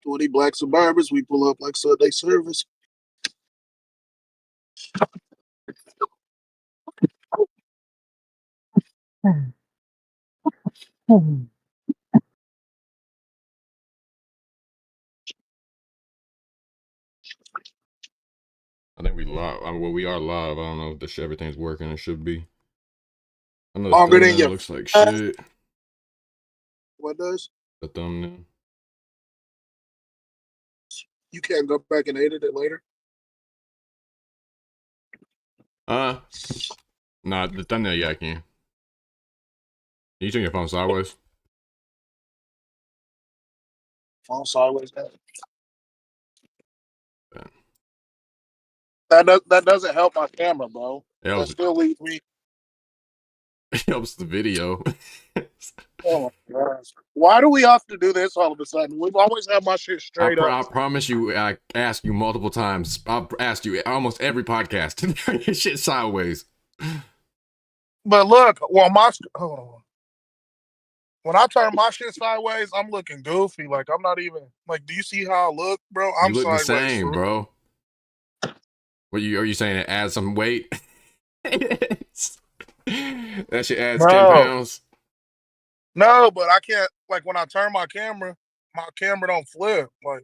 20 black Suburbans. We pull up like Sunday service. I think we live. Well, we are live. I don't know if everything's working. It should be. I know the Longer than thumbnail your. looks like shit. What does? The thumbnail. You can't go back and edit it later. Nah, the thumbnail, yeah, I can. You turn your phone sideways? Phone sideways. Yeah. That doesn't help my camera, bro. That still leaves me. It helps the video. Oh my gosh. Why do we have to do this all of a sudden? We've always had my shit straight up. I promise you, I asked you multiple times. I've asked you almost every podcast to turn your shit sideways. But look, well, hold on. When I turn my shit sideways, I'm looking goofy. Like, I'm not even, like, do you see how I look, bro? I'm you look sideways. The same, bro. What are you saying? It adds some weight? That shit adds 10 pounds? No, but I can't, like, when I turn my camera don't flip. Like,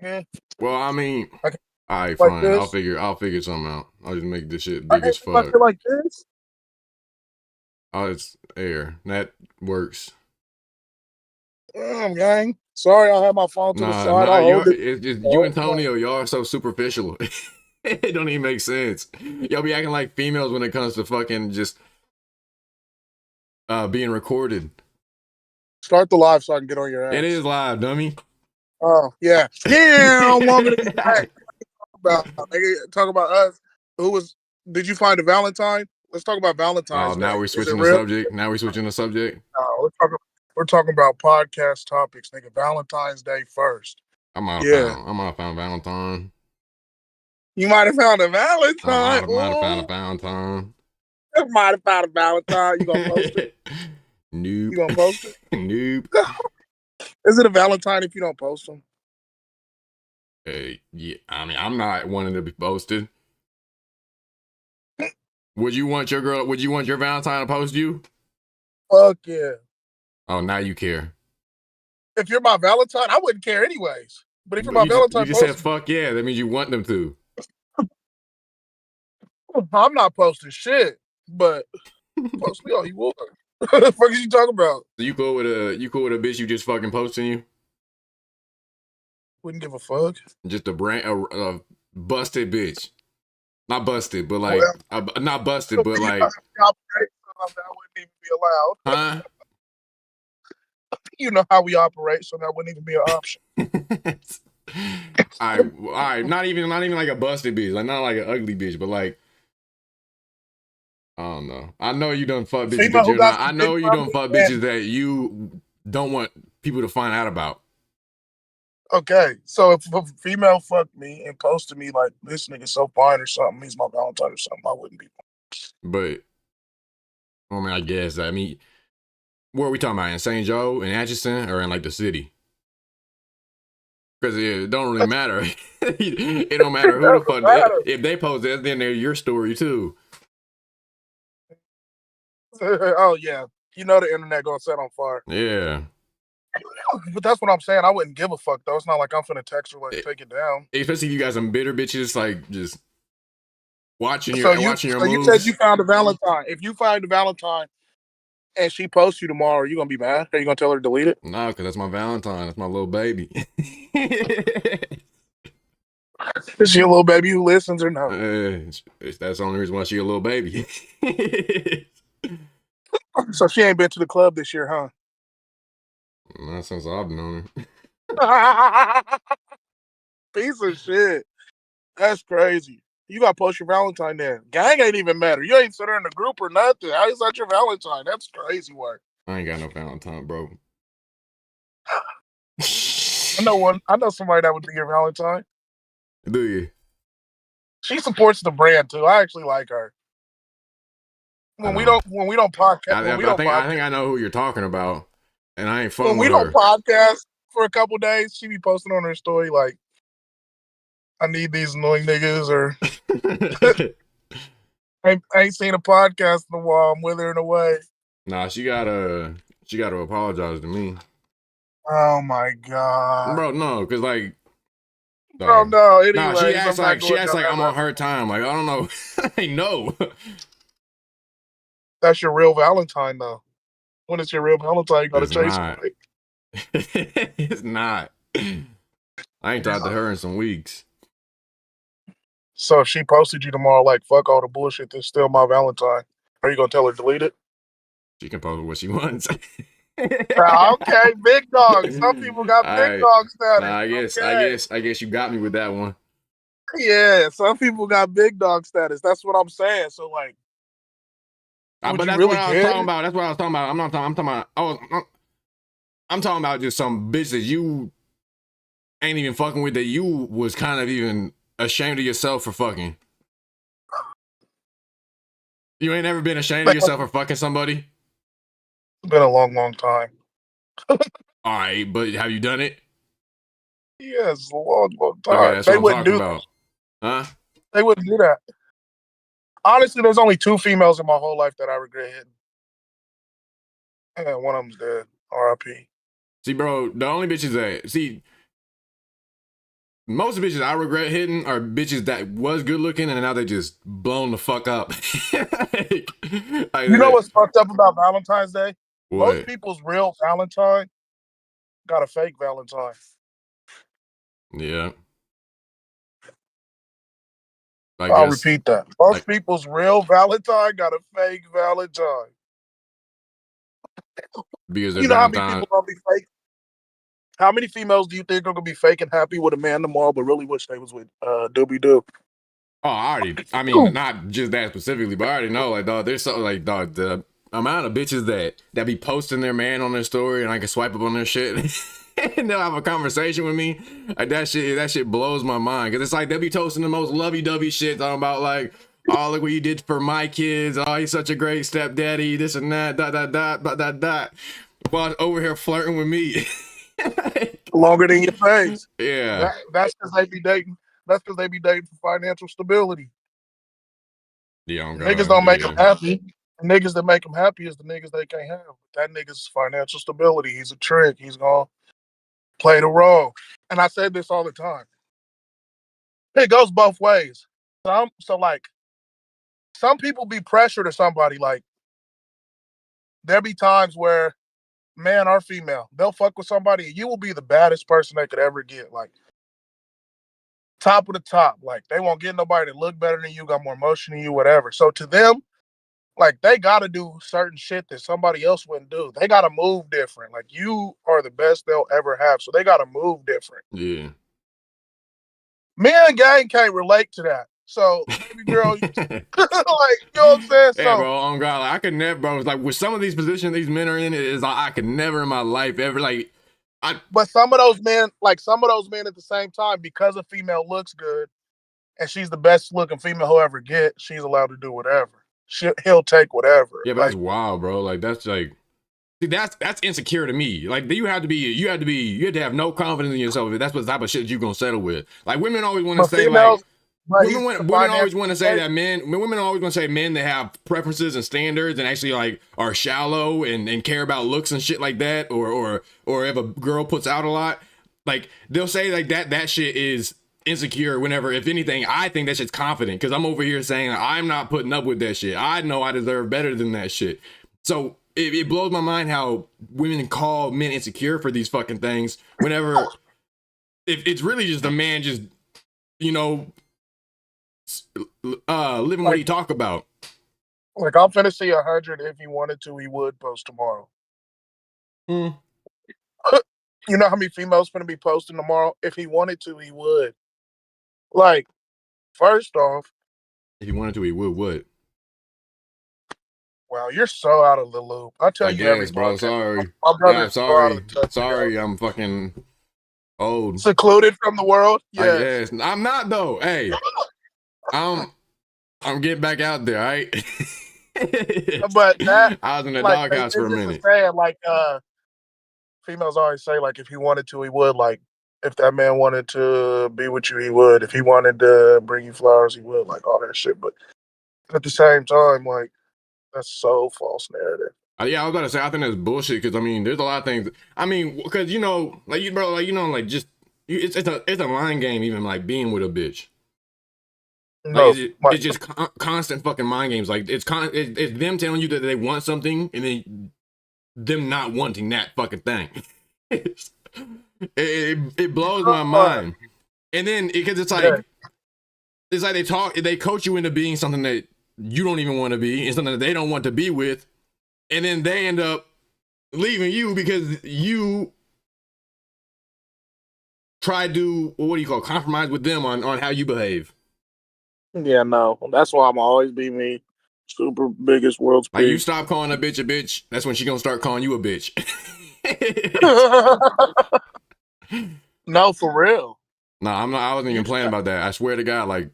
yeah. Well, I mean, all right, like fine. this. I'll figure something out. I'll just make this shit big as fuck. Like this? Oh, it's air. That works. Damn, gang. Sorry, I have my phone to the side. You and Tonio, y'all are so superficial. It don't even make sense. Y'all be acting like females when it comes to fucking just being recorded. Start the live so I can get on your ass. It is live, dummy. Oh, yeah. Yeah, I'm longer than that. Talk about us. Did you find a Valentine? Let's talk about Valentine's Day. Now we're switching the subject. No, we're talking about podcast topics, nigga. Valentine's Day first. I might have found Valentine. You might have found a Valentine. I might have found a Valentine. You might have found a Valentine. You gonna post it? Nope. You gonna post it? Nope. Is it a Valentine if you don't post them? Yeah. I mean, I'm not wanting to be posted. Would you want your Valentine to post you? Fuck yeah. Oh, now you care. If you're my Valentine, I wouldn't care anyways. But if you're my Valentine, you just said fuck yeah. That means you want them to. I'm not posting shit, but post me all you want. What the fuck is you talking about? So you cool with a bitch you just fucking posting you? Wouldn't give a fuck. Just a busted bitch. Not busted, but like not busted, but like that wouldn't even be allowed. Huh? You know how we operate, so that wouldn't even be an option. All right, not even like a busted bitch, like not like an ugly bitch, but like I don't know. I know you done fuck bitches bitches that you don't want people to find out about. Okay, so if a female fucked me and posted me like this nigga so fine or something, he's my Valentine or something, I wouldn't be. But I mean, I guess where are we talking about? In St. Joe, in Atchison, or in like the city? Because it don't really matter. It don't matter who the fuck. If they post that, then they're your story too. Oh yeah, you know the internet gonna set on fire. Yeah. But that's what I'm saying. I wouldn't give a fuck though. It's not like I'm finna text her like take it down. Especially if you got some bitter bitches like just watching your moves. You said you found a Valentine. If you find a Valentine and she posts you tomorrow, are you gonna be mad? Are you gonna tell her to delete it? No, because that's my Valentine. That's my little baby. Is she a little baby who listens or no? That's the only reason why she a little baby. So she ain't been to the club this year, huh? Not since I've known her. Piece of shit. That's crazy. You gotta post your Valentine there. Gang ain't even matter. You ain't sit her in the group or nothing. How is that your Valentine? That's crazy work. I ain't got no Valentine, bro. I know somebody that would be your Valentine. Do you? She supports the brand too. I actually like her. When we don't podcast, I think I know who you're talking about, and I ain't fucking when we with don't her. podcast for a couple days, she be posting on her story like, I need these annoying niggas, or I ain't seen a podcast in a while. I'm withering away. Nah, she gotta apologize to me. Oh my god, bro. No, because like, bro, no. Anyways, nah, she acts like I'm on that. her time. Like I don't know. I know. That's your real Valentine, though. When it's your real Valentine, you gotta It's chase not. it. It's not. I ain't talked to her in some weeks. So if she posted you tomorrow, like, fuck all the bullshit, that's still my Valentine, are you gonna tell her to delete it? She can post what she wants. Okay, big dog. Some people got big dog status. Nah, I guess you got me with that one. Yeah, some people got big dog status. That's what I'm saying. So like, would but you that's really what I was care? talking about. That's what I was talking about. I'm talking about just some bitch that you ain't even fucking with, that you was kind of even ashamed of yourself for fucking. You ain't ever been ashamed of yourself for fucking somebody? It's been a long, long time. All right, but have you done it? Yes, a long, long time. Okay, that's they what I'm wouldn't talking do about. Huh? They wouldn't do that. Honestly, there's only 2 females in my whole life that I regret hitting. And one of them's dead. R.I.P. See, bro, the only bitches that most bitches I regret hitting are bitches that was good looking and now they just blown the fuck up. You know what's fucked up about Valentine's Day? What? Most people's real Valentine got a fake Valentine. Yeah. I'll repeat that. Most people's real Valentine got a fake Valentine. Because you know how many people gonna be fake? How many females do you think are gonna be fake and happy with a man tomorrow, but really wish they was with Doobie Doo? Oh, I mean, not just that specifically, but I already know, like, dog, there's something like, dog, the amount of bitches that be posting their man on their story and I can swipe up on their shit and they'll have a conversation with me. Like, that shit blows my mind. Cause it's like, they'll be toasting the most lovey-dovey shit, talking about like, oh, look what you did for my kids. Oh, he's such a great stepdaddy, this and that, dot. While over here flirting with me. Longer than your face. Yeah. That's because they be dating. That's because they be dating for financial stability. Yeah, niggas don't make them happy. The niggas that make them happy is the niggas they can't have. That nigga's financial stability. He's a trick. He's gonna play the role. And I say this all the time. It goes both ways. Some people be pressured to somebody. Like, there be times where, man or female, they'll fuck with somebody and you will be the baddest person they could ever get. Like, top of the top. Like, they won't get nobody that look better than you, got more motion than you, whatever. So to them, like, they gotta do certain shit that somebody else wouldn't do. They gotta move different. Like, you are the best they'll ever have, so they gotta move different. Yeah. Me and gang can't relate to that. So, baby girl, like, you know what I'm saying? Yeah, so, bro, on God, like, I could never, bro. It's like, with some of these positions these men are in, is like, I could never in my life ever, like, but some of those men at the same time, because a female looks good and she's the best looking female he'll ever get, she's allowed to do whatever. He'll take whatever. Yeah, but like, that's wild, bro. Like, that's like, see, that's insecure to me. Like, you have to have no confidence in yourself if that's what type of shit you're gonna settle with. Like, women always want to say, like, women always want to say that women always want to say men that have preferences and standards and actually like are shallow and care about looks and shit like that, or if a girl puts out a lot, like, they'll say like that shit is insecure. Whenever, if anything, I think that shit's confident, because I'm over here saying I'm not putting up with that shit. I know I deserve better than that shit. So it blows my mind how women call men insecure for these fucking things, whenever if it's really just a man just, you know, living what he talk about. Like, I'm finna see 100. If he wanted to, he would post tomorrow. You know how many females finna be posting tomorrow? If he wanted to, he would. Like, first off, if he wanted to, he would. Wow, you're so out of the loop. I tell you, every bro. Sorry, sorry. I'm fucking old, secluded from the world. Yes, I'm not though. Hey, I'm getting back out there. All right. But that, I was in the doghouse for a minute. Saying, like, females always say, like, if he wanted to, he would. Like, if that man wanted to be with you, he would. If he wanted to bring you flowers, he would. Like, all that shit. But at the same time, like, that's so false narrative. Yeah, I was about to say, I think that's bullshit because, I mean, there's a lot of things. I mean, because, you know, like, you, bro, like, you know, like, just, it's a mind game, even, like, being with a bitch. No, it's just constant fucking mind games. Like, it's them telling you that they want something and then them not wanting that fucking thing. it blows my mind. And then, because it's like they coach you into being something that you don't even want to be and something that they don't want to be with. And then they end up leaving you because you try to, what do you call, compromise with them on how you behave. Yeah, no. That's why I'm always be me. Super biggest world speed. Like, you stop calling a bitch, that's when she gonna start calling you a bitch. No, for real. No, I'm not. I wasn't even playing about that. I swear to God, like,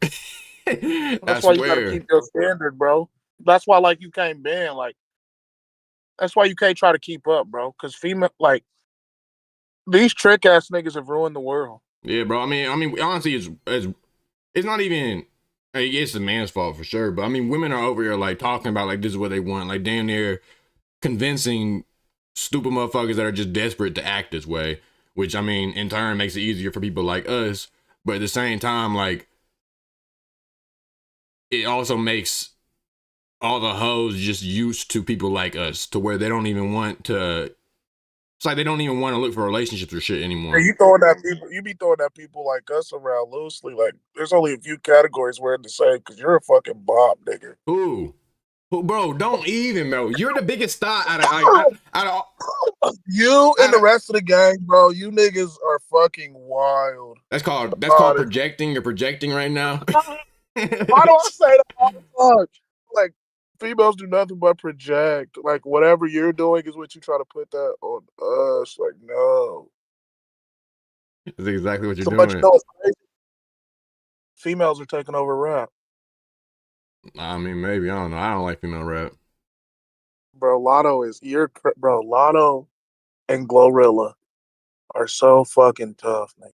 that's why you gotta keep your standard, bro. That's why, like, you can't bend. Like, that's why you can't try to keep up, bro. Because female, like, these trick ass niggas have ruined the world. Yeah, bro. I mean, honestly, it's not even. I mean, it's the man's fault for sure, but I mean, women are over here like talking about like this is what they want, like damn near convincing stupid motherfuckers that are just desperate to act this way. Which, I mean, in turn makes it easier for people like us, but at the same time, like, it also makes all the hoes just used to people like us to where they don't even want to. It's like they don't even want to look for relationships or shit anymore. Yeah, you be throwing that people like us around loosely. Like, there's only a few categories we're in the same because you're a fucking Bob, nigga. Who, bro? Don't even, bro. You're the biggest thought out of you and the rest of the gang, bro. You niggas are fucking wild. That's called projecting. You're projecting right now. Why do I say that all the time? Like, females do nothing but project. Like, whatever you're doing is what you try to put that on us. Like, no. That's exactly what you're doing. But you know what's crazy? Females are taking over rap. I mean, maybe. I don't know. I don't like female rap. Bro, Lotto and Glorilla are so fucking tough, man.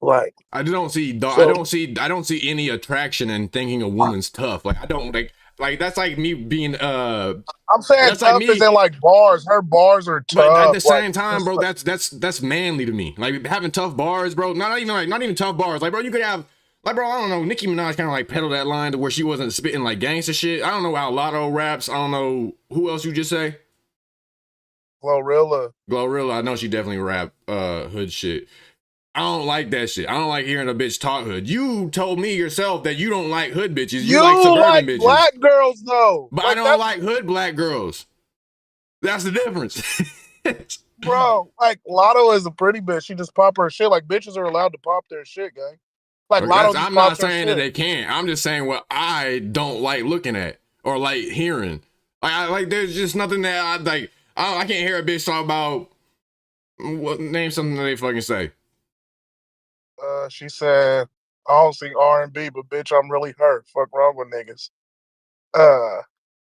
Like, I don't see any attraction in thinking a woman's tough. Like, I don't like that's like me being I'm saying tough like is in like bars. Her bars are tough. But at the same time, bro, that's manly to me. Like, having tough bars, bro. Not even tough bars. Like, bro, you could have, like, bro, I don't know. Nicki Minaj kind of like pedaled that line to where she wasn't spitting like gangster shit. I don't know how Lotto raps. I don't know who else you just say. Glorilla. I know she definitely rap hood shit. I don't like that shit. I don't like hearing a bitch talk hood. You told me yourself that you don't like hood bitches. You like suburban bitches. Black girls, though. But like, I don't like hood black girls. That's the difference. Bro, like, Lotto is a pretty bitch. She just pop her shit. Like, bitches are allowed to pop their shit, gang. Like, Lotto I'm not saying that they can't. I'm just saying what I don't like looking at or like hearing. Like, there's just nothing that I like. I can't hear a bitch talk about name something that they fucking say. She said, I don't sing R&B, but bitch, I'm really hurt. Fuck wrong with niggas.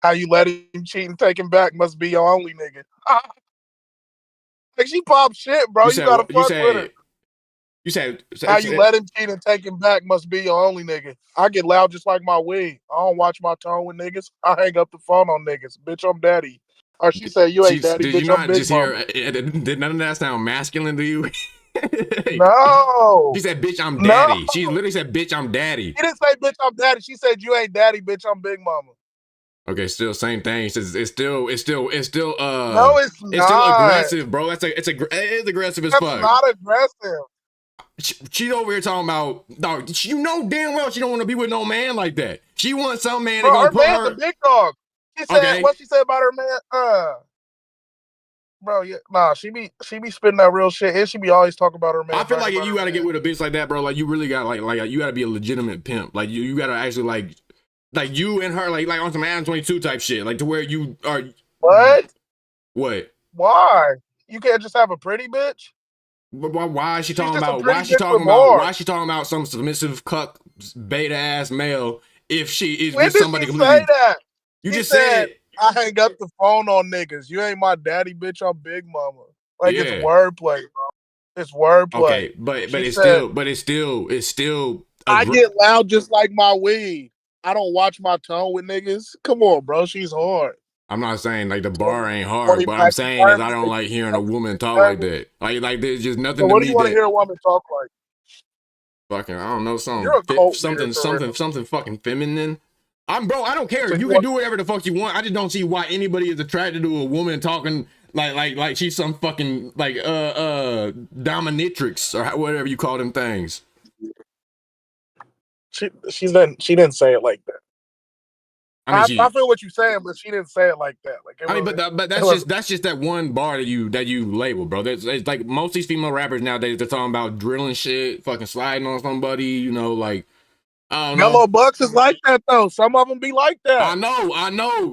How you let him cheat and take him back must be your only nigga. Like, she pop shit, bro. You gotta fuck with her. You said how you let him cheat and take him back must be your only nigga. I get loud just like my weed. I don't watch my tone with niggas. I hang up the phone on niggas. Bitch, I'm daddy. Or she said, you ain't daddy, bitch, I'm big mama. Did none of that sound masculine to you? No. She said, bitch, I'm daddy. No. She literally said, bitch, I'm daddy. She didn't say, bitch, I'm daddy. She said, you ain't daddy, bitch, I'm big mama. Okay, still same thing. It's still no, it's not. It's still aggressive, bro. It is aggressive as fuck. That's not aggressive. She's over here talking about, dog, you know damn well she don't want to be with no man like that. She wants some man that gonna put her. A big dog. She said, what she said about her man? Bro, yeah, nah, she be spitting that real shit, and she be always talking about her man. I feel like if you gotta get with a bitch like that, bro, like you really got like you gotta be a legitimate pimp. Like you gotta actually like you and her like on some Adam 22 type shit, like to where you are. What? Why? You can't just have a pretty bitch? But why is she talking about? Why is she talking about some submissive cuck beta ass male if she is with somebody completely? Say that? You just said I hang up the phone on niggas. You ain't my daddy, bitch. I'm big mama. Like it's wordplay, bro. It's wordplay. Okay, but it's still. I get loud just like my weed. I don't watch my tone with niggas. Come on, bro. She's hard. I'm not saying like the bar ain't hard, but I'm saying is I don't like hearing a woman talk like that. Like there's just nothing so what to do me you want that. to hear a woman talk like? Fucking, I don't know, You're a cult leader, something fucking feminaine. Bro, I don't care. So You can do whatever the fuck you want. I just don't see why anybody is attracted to a woman talking like she's some fucking like dominatrix or whatever you call them things. She didn't say it like that. I feel what you're saying, but she didn't say it like that. Like but that's just that one bar that you label, bro. It's like most of these female rappers nowadays, they're talking about drilling shit, fucking sliding on somebody, you know, like I don't know. Mellow Bucks is like that though. Some of them be like that. I know.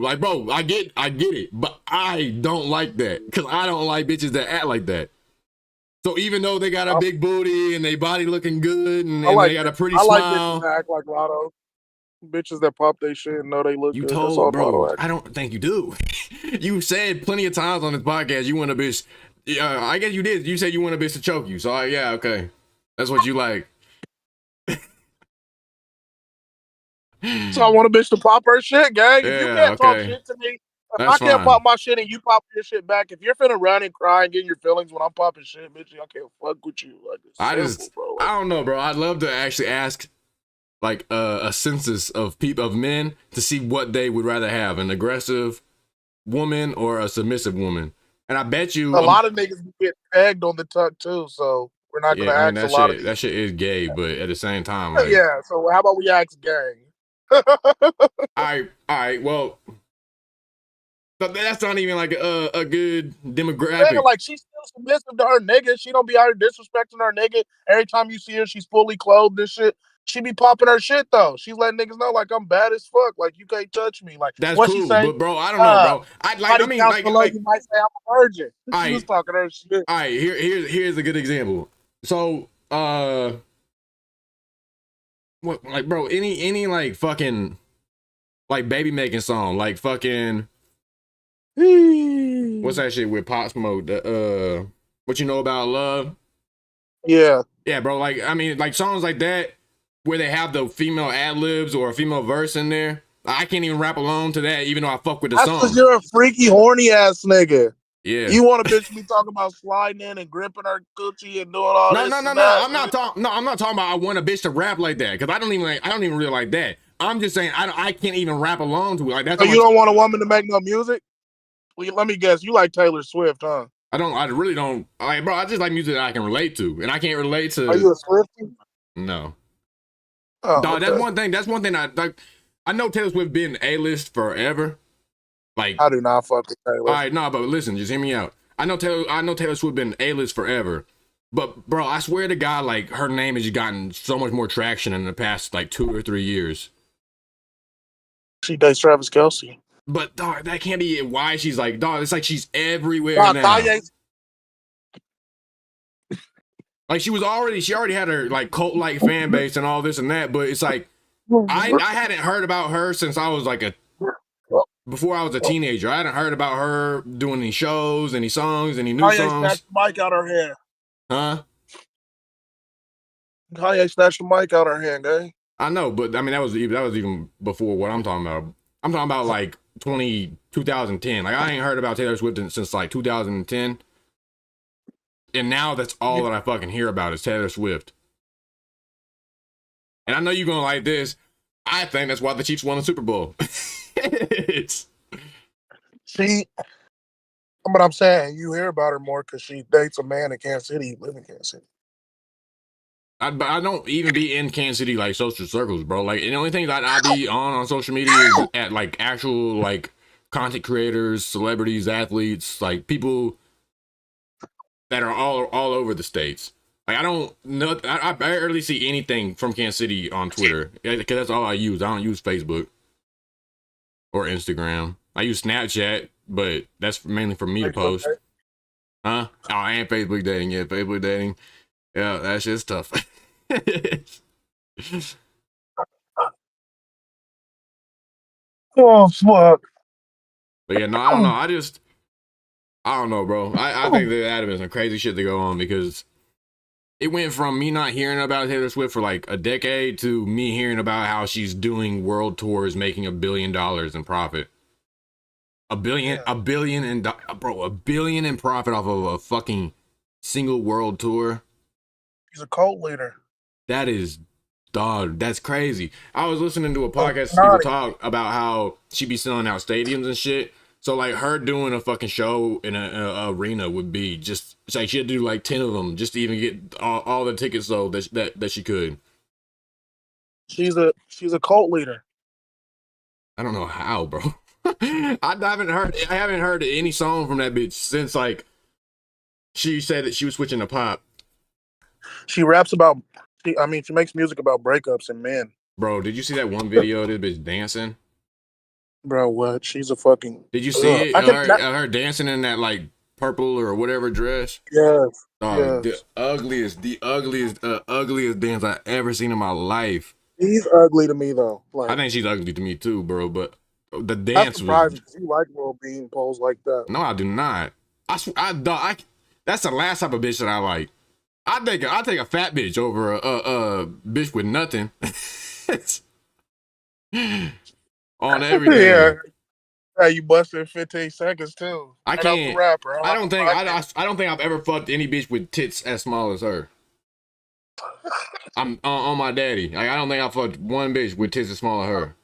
Like, bro, I get it, but I don't like that because I don't like bitches that act like that. So even though they got a big booty and they body looking good and they got a pretty smile, I like bitches that act like Lotto. Bitches that pop their shit and know they look good. That's all, bro. I don't think you do. You said plenty of times on this podcast you want a bitch. I guess you did. You said you want a bitch to choke you. So yeah, okay, that's what you like. So I want a bitch to pop her shit, gang. If you can't talk shit to me, if I can't pop my shit and you pop your shit back, if you're finna run and cry and get your feelings when I'm popping shit, bitch, I can't fuck with you. Like it's simple, bro. I don't know, bro. I'd love to actually ask like a census of men to see what they would rather have, an aggressive woman or a submissive woman. And I bet you a lot of niggas get pegged on the tuck too, so we're not gonna ask a lot of that shit is gay, but at the same time, like, yeah. So how about we ask gang? all right. Well, but that's not even like a good demographic. Yeah, like she's still submissive to her nigga. She don't be out here disrespecting her nigga. Every time you see her, she's fully clothed and shit. She be popping her shit though. She's letting niggas know like I'm bad as fuck. Like you can't touch me. Like that's what cool, she say? But bro, I don't know, bro. You might say I'm a virgin. She was talking her shit. All right, here's a good example. So what, like, bro, any like fucking like baby making song, like fucking what's that shit with Pop Smoke? What you know about love? Yeah, bro. Like, I mean, like songs like that where they have the female ad libs or a female verse in there. I can't even rap along to that, even though I fuck with the song. That's because you're a freaky, horny ass nigga. Yeah, you want a bitch to be talking about sliding in and gripping her coochie and doing all this. No. I'm not talking about I want a bitch to rap like that because I don't even really like that. I'm just saying I can't even rap along to it. Like that's. So you don't want a woman to make no music? Well, let me guess. You like Taylor Swift, huh? I really don't. Like, bro, I just like music that I can relate to, and I can't relate to. Are you a Swiftie? No. Oh, dog, okay. That's one thing I like. I know Taylor Swift been A-list forever. Like I do not fuck with Taylor. All right, but listen, just hear me out. I know Taylor Swift been A-list forever. But bro, I swear to God, like her name has gotten so much more traction in the past like 2 or 3 years. She dates Travis Kelce. But dog, that can't be why she's like, dog, it's like she's everywhere now. Like she already had her like cult like fan base and all this and that, but it's like I hadn't heard about her since I was like before I was a teenager. I hadn't heard about her doing any shows, any songs, any new songs. Snatched the mic out her hand. Huh? Kanye snatched the mic out her hand, eh? I know, but I mean that was even before what I'm talking about. I'm talking about like 2010. Like I ain't heard about Taylor Swift since like 2010. And now that's all that I fucking hear about is Taylor Swift. And I know you're gonna like this. I think that's why the Chiefs won the Super Bowl. See, but I'm saying you hear about her more because she dates a man in Kansas City, live in Kansas City. I don't even be in Kansas City like social circles, bro. Like the only thing that I be on social media is at like actual like content creators, celebrities, athletes, like people that are all over the states. Like I barely see anything from Kansas City on Twitter because that's all I use. I don't use Facebook or Instagram. I use Snapchat, but that's mainly for me to post. Huh? Oh, and Facebook dating. Yeah, Facebook dating. Yeah, that shit's tough. Oh fuck. But yeah, no, I don't know. I don't know, bro. I think that had been some crazy shit to go on because it went from me not hearing about Taylor Swift for like a decade to me hearing about how she's doing world tours, making $1 billion in profit. Yeah. A billion and bro, $1 billion in profit off of a fucking single world tour. He's a cult leader. That is, dog. That's crazy. I was listening to a Oh, podcast. People naughty. talk about how she be selling out stadiums and shit. So like her doing a fucking show in a arena would be just it's like she'd do like 10 of them just to even get all the tickets sold that she could. She's a cult leader. I don't know how, bro. I haven't heard any song from that bitch since like she said that she was switching to pop. She raps about. She makes music about breakups and men. Bro, did you see that one video of this bitch dancing? Bro, what? She's a fucking. Did you see it? I can. Her dancing in that like purple or whatever dress. Yes. Dog, Yes. ugliest dance I ever seen in my life. He's ugly to me though. I Like, think she's ugly to me too, bro. But the that's dance was surprising because you like Will Bean pose like that. no, I do not. That's the last type of bitch that I like. I take a fat bitch over a bitch with nothing. On everything. Yeah. Hey, you busted 15 seconds too. I Right out the can't. rapper. I don't think I don't think I've ever fucked any bitch with tits as small as her. I'm on my daddy. Like, I don't think I fucked one bitch with tits as small as her.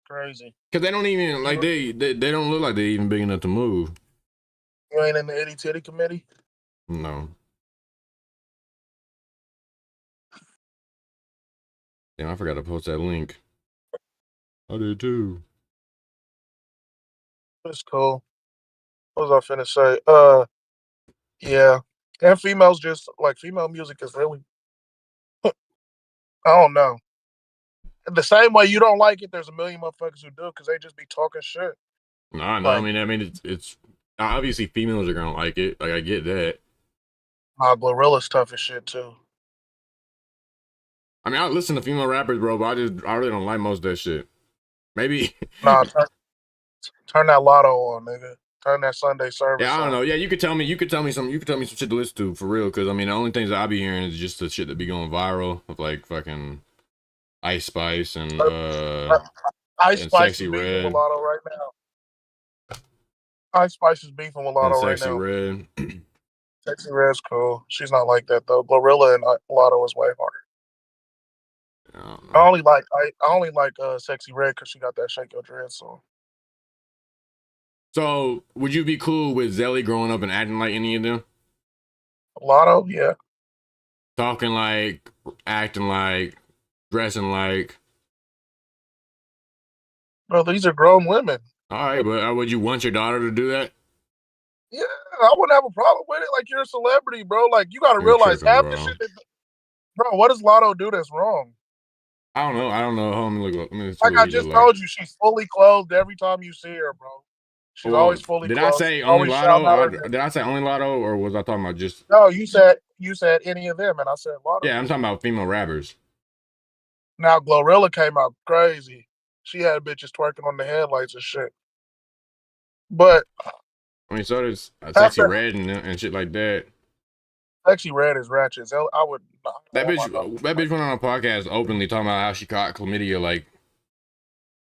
Crazy. Cause they don't even like they don't look like they're even big enough to move. You ain't in the itty titty committee? No. Damn, I forgot to post that link. I did too. That's cool. What was I finna say? Yeah. And females just like female music is really I don't know. The same way you don't like it, there's a million motherfuckers who do because they just be talking shit. No, I know. Like, I mean, it's obviously females are gonna like it. Like, I get that. Glorilla's tough as shit too. I mean, I listen to female rappers, bro, but I really don't like most of that shit. Maybe. Nah, turn that lotto on, nigga. Turn that Sunday service Yeah, I don't on. know. Yeah, you could tell me some shit to listen to for real. Cause I mean, the only things that I be hearing is just the shit that be going viral of like fucking Ice Spice and Ice Spice Sexy is beefing with Red Lotto right now. Ice Spice is beefing with and Lotto right Sexy now. Red. Sexy Red's cool. She's not like that though. Glorilla and Lotto is way harder. I only like Sexy Red because she got that Shake Your Dreads song. So, would you be cool with Zelly growing up and acting like any of them? Lotto, yeah. Talking like, acting like, dressing like. Bro, these are grown women. All right, but would you want your daughter to do that? Yeah, I wouldn't have a problem with it. Like, you're a celebrity, bro. Like, you got to You're realize tripping, half the bro. shit that. Bro, what does Lotto do that's wrong? I don't know. Let me look. Let me see Like what I he look just like. told you, she's fully clothed every time you see her, bro. She's Well, always fully did I clothed. say She's only always shouting out Lotto? her name. Did I say only Lotto, or was I talking about just? No, you said any of them, and I said Lotto. Yeah, I'm talking about female rappers. Now Glorilla came out crazy. She had bitches twerking on the headlights and shit. But I mean, so does Sexy after Red and shit like that. Sexy Red is ratchet. I would. That bitch went on a podcast openly talking about how she caught chlamydia like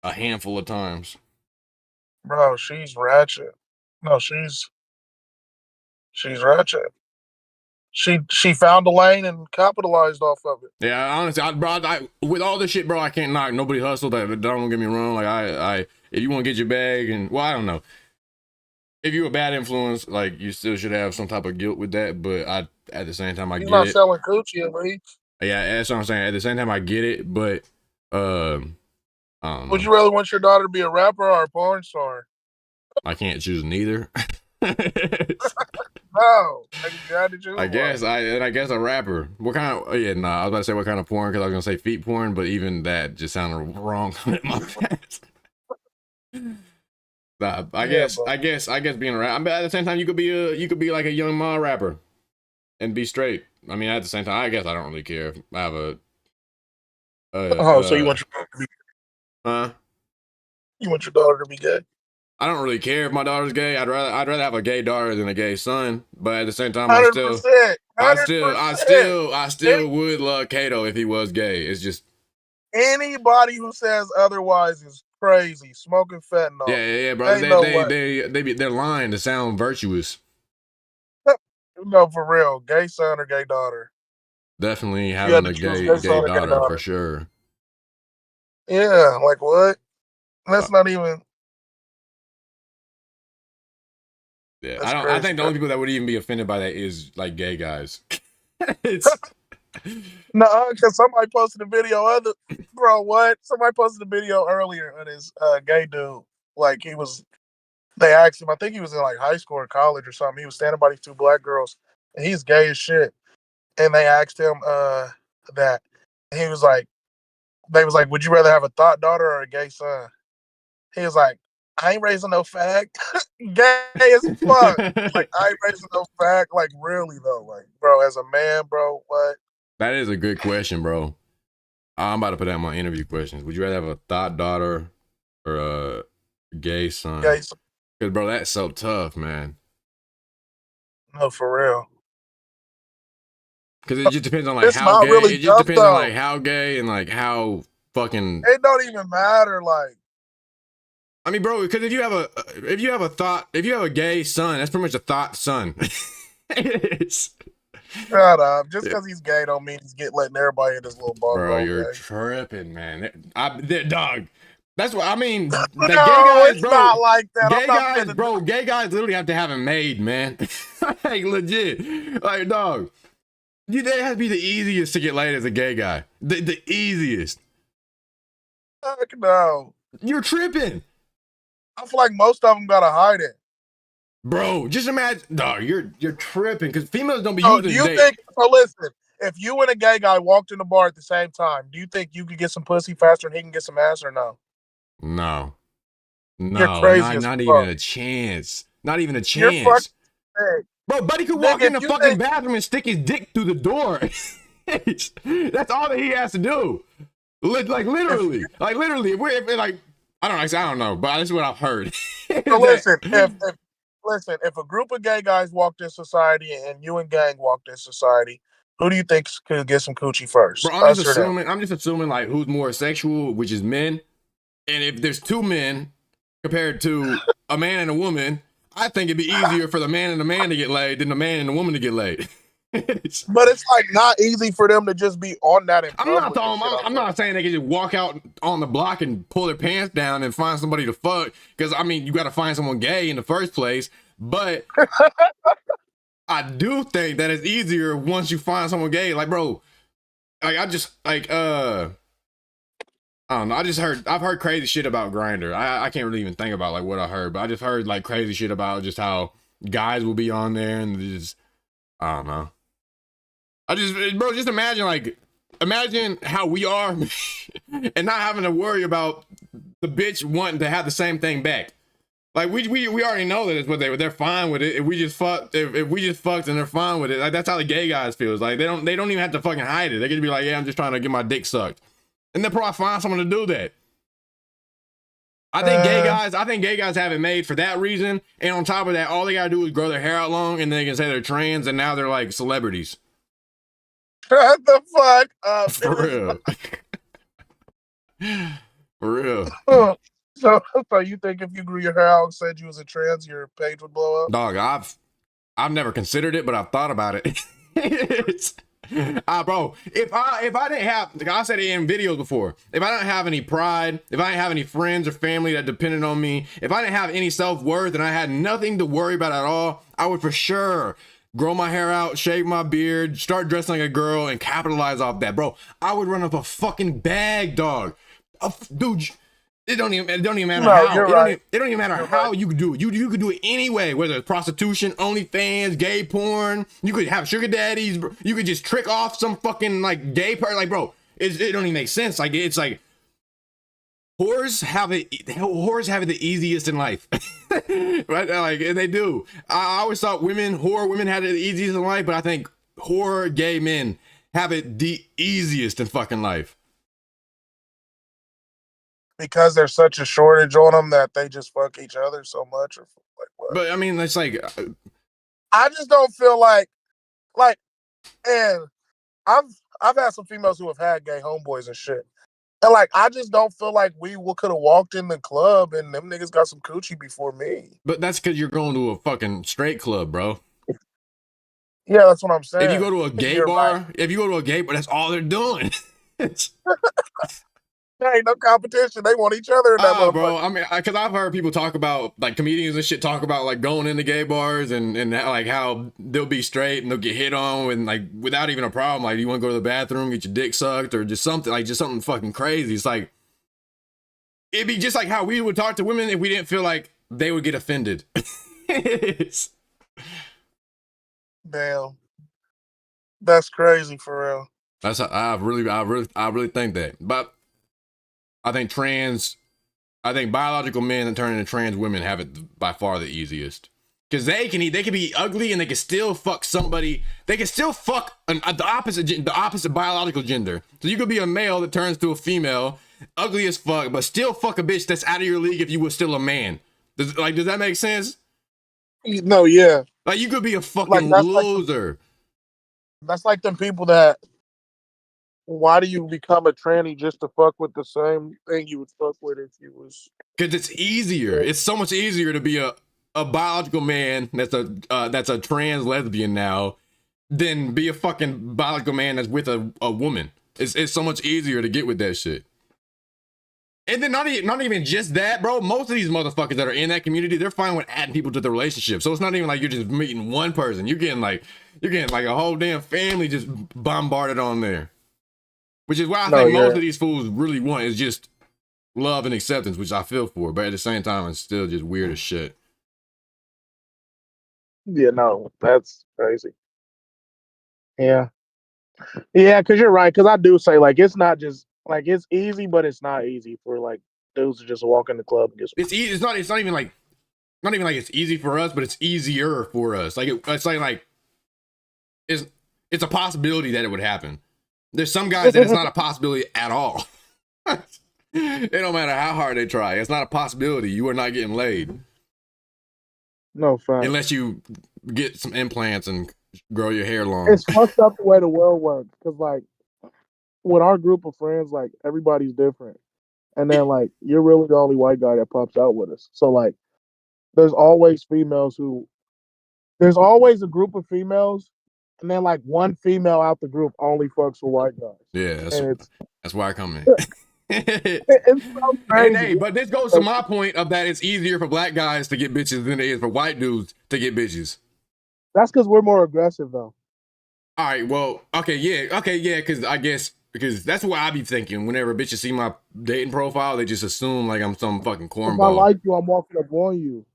a handful of times. Bro, she's ratchet. No, she's ratchet. She found a lane and capitalized off of it. Yeah, honestly, with all this shit, bro, I can't knock nobody hustle. That don't get me wrong. Like if you want to get your bag, and well, I don't know. If you're a bad influence, like you still should have some type of guilt with that. But at the same time, I He's get not it. selling coochie at least. Yeah, that's what I'm saying. At the same time, I get it. But I don't know. Would you rather want your daughter to be a rapper or a porn star? I can't choose neither. No, you had to choose I guess a rapper. What kind of? Oh yeah, nah. I was about to say what kind of porn because I was gonna say feet porn, but even that just sounded wrong in my past. Nah, I guess being a rapper. But at the same time, you could be like a young ma rapper, and be straight. I mean, at the same time, I guess I don't really care. I have a. So you want your daughter to be? Huh? You want your daughter to be gay? I don't really care if my daughter's gay. I'd rather have a gay daughter than a gay son. But at the same time, 100%. I still would love Kato if he was gay. It's just anybody who says otherwise is crazy. Smoking fentanyl. Yeah, bro. They're lying to sound virtuous. No, for real. Gay son or gay daughter. Definitely having a gay daughter for sure. Yeah, like what? That's not even. Yeah, I think the only people that would even be offended by that is like gay guys. It's no, because somebody posted a video bro. What? Somebody posted a video earlier of this gay dude. Like they asked him. I think he was in like high school or college or something. He was standing by these two black girls, and he's gay as shit. And they asked him that. And he was like, they was like, would you rather have a thought daughter or a gay son? He was like, I ain't raising no fag. Gay as fuck. Like, I ain't raising no fag. Like, really, though. Like, bro, as a man, bro, what? That is a good question, bro. I'm about to put that in my interview questions. Would you rather have a thought daughter or a gay son? Gay son. Because, bro, that's so tough, man. No, for real. Because it just depends on, like, how gay. Really it just depends on, like, how gay and, like, how fucking... It don't even matter, like... I mean, bro, because if you have a gay son, that's pretty much a thought son. Shut up. Just because he's gay don't mean he's letting everybody in his little bar. Bro, you're tripping, man. Dog. That's what I mean. The no, gay guys, bro. Not like that. Gay guys, bro. Gay guys literally have to have him made, man. Like legit. Like, dog. They have to be the easiest to get laid as a gay guy. The easiest. Heck no. You're tripping. I feel like most of them gotta hide it. Bro, just imagine, dog. You're tripping because females don't be using. Do you think? So listen, if you and a gay guy walked in the bar at the same time, do you think you could get some pussy faster than he can get some ass, or no? No, you're crazy. Not even a chance. Not even a chance. Bro, buddy could walk in the fucking bathroom and stick his dick through the door. That's all that he has to do. Like literally. I don't know, but that's what I've heard. So listen, if a group of gay guys walked in society and you and gang walked in society, who do you think could get some coochie first? Bro, I'm just assuming like who's more sexual, which is men. And if there's two men compared to a man and a woman, I think it'd be easier for the man and the man to get laid than the man and the woman to get laid. But it's like not easy for them to just be on that. I'm not saying they can just walk out on the block and pull their pants down and find somebody to fuck. Because I mean, you got to find someone gay in the first place. But I do think that it's easier once you find someone gay. Like, bro, like I don't know. I've heard crazy shit about Grindr. I can't really even think about like what I heard, but I just heard like crazy shit about just how guys will be on there and just I don't know. Bro, just imagine how we are and not having to worry about the bitch wanting to have the same thing back. Like we already know that it's what they're fine with it. If we just fucked and they're fine with it, like that's how the gay guys feels. Like they don't even have to fucking hide it. They can be like, yeah, I'm just trying to get my dick sucked, and they'll probably find someone to do that. I think gay guys have it made for that reason, and on top of that, all they gotta do is grow their hair out long, and they can say they're trans, and now they're like celebrities. Shut the fuck up. For real. For real. So you think if you grew your hair out and said you was a trans, your page would blow up? Dog, I've never considered it, but I've thought about it. Bro, if I didn't have, like I said it in videos before, if I didn't have any pride, if I didn't have any friends or family that depended on me, if I didn't have any self-worth and I had nothing to worry about at all, I would for sure grow my hair out, shave my beard, start dressing like a girl, and capitalize off that, bro. I would run up a fucking bag, dog. Dude, it don't even matter how. It don't even matter how you could do it. You could do it anyway, whether it's prostitution, OnlyFans, gay porn. You could have sugar daddies. Bro. You could just trick off some fucking like gay person. Like, bro, it don't even make sense. Like, it's like whores have it the easiest in life. Right? Like, they do. I always thought whore women had it the easiest in life, but I think whore gay men have it the easiest in fucking life. because there's such a shortage on them that they just fuck each other so much, or like what? But I mean, it's like I just don't feel like, and I've had some females who have had gay homeboys and shit, and like I just don't feel like we could have walked in the club and them niggas got some coochie before me. But that's because you're going to a fucking straight club, bro. Yeah, that's what I'm saying. If you go to a gay bar, that's all they're doing. There ain't no competition. They want each other in that motherfucker. Bro. I mean, because I've heard people talk about, like, comedians and shit talk about, like, going into gay bars and like how they'll be straight and they'll get hit on and, like, without even a problem. Like, you want to go to the bathroom, get your dick sucked, or just something fucking crazy. It's like, it'd be just like how we would talk to women if we didn't feel like they would get offended. Damn, that's crazy for real. That's I really think that. But I think biological men that turn into trans women have it by far the easiest. Because they can be ugly and they can still fuck somebody. They can still fuck the opposite biological gender. So you could be a male that turns to a female, ugly as fuck, but still fuck a bitch that's out of your league if you were still a man. Does that make sense? No, yeah. Like, you could be a fucking loser. That's like them people that, why do you become a tranny just to fuck with the same thing you would fuck with if you was? Because it's easier. It's so much easier to be a biological man that's a trans lesbian now than be a fucking biological man that's with a woman. It's so much easier to get with that shit. And then not even just that, bro. Most of these motherfuckers that are in that community, they're fine with adding people to the relationship. So it's not even like you're just meeting one person. You're getting like a whole damn family just bombarded on there. Which is why I think most of these fools really want is just love and acceptance, which I feel for. But at the same time, it's still just weird as shit. Yeah, no, that's crazy. Yeah, because you're right. Because I do say, like, it's not just like it's easy, but it's not easy for like dudes to just walk in the club and just. It's easy. It's not even like it's easy for us, but it's easier for us. Like it's a possibility that it would happen. There's some guys that it's not a possibility at all. It don't matter how hard they try. It's not a possibility. You are not getting laid. No fact. Unless you get some implants and grow your hair long. It's fucked up the way the world works. Because like with our group of friends, like everybody's different. And then like you're really the only white guy that pops out with us. So like there's always a group of females, and then like one female out the group only fucks with white guys. Yeah, that's why I come in. It's so crazy. Hey, but this goes to my point of that it's easier for black guys to get bitches than it is for white dudes to get bitches. That's because we're more aggressive, though. All right, well, yeah, because that's what I be thinking. Whenever bitches see my dating profile, they just assume like I'm some fucking cornball. If I like you, I'm walking up on you.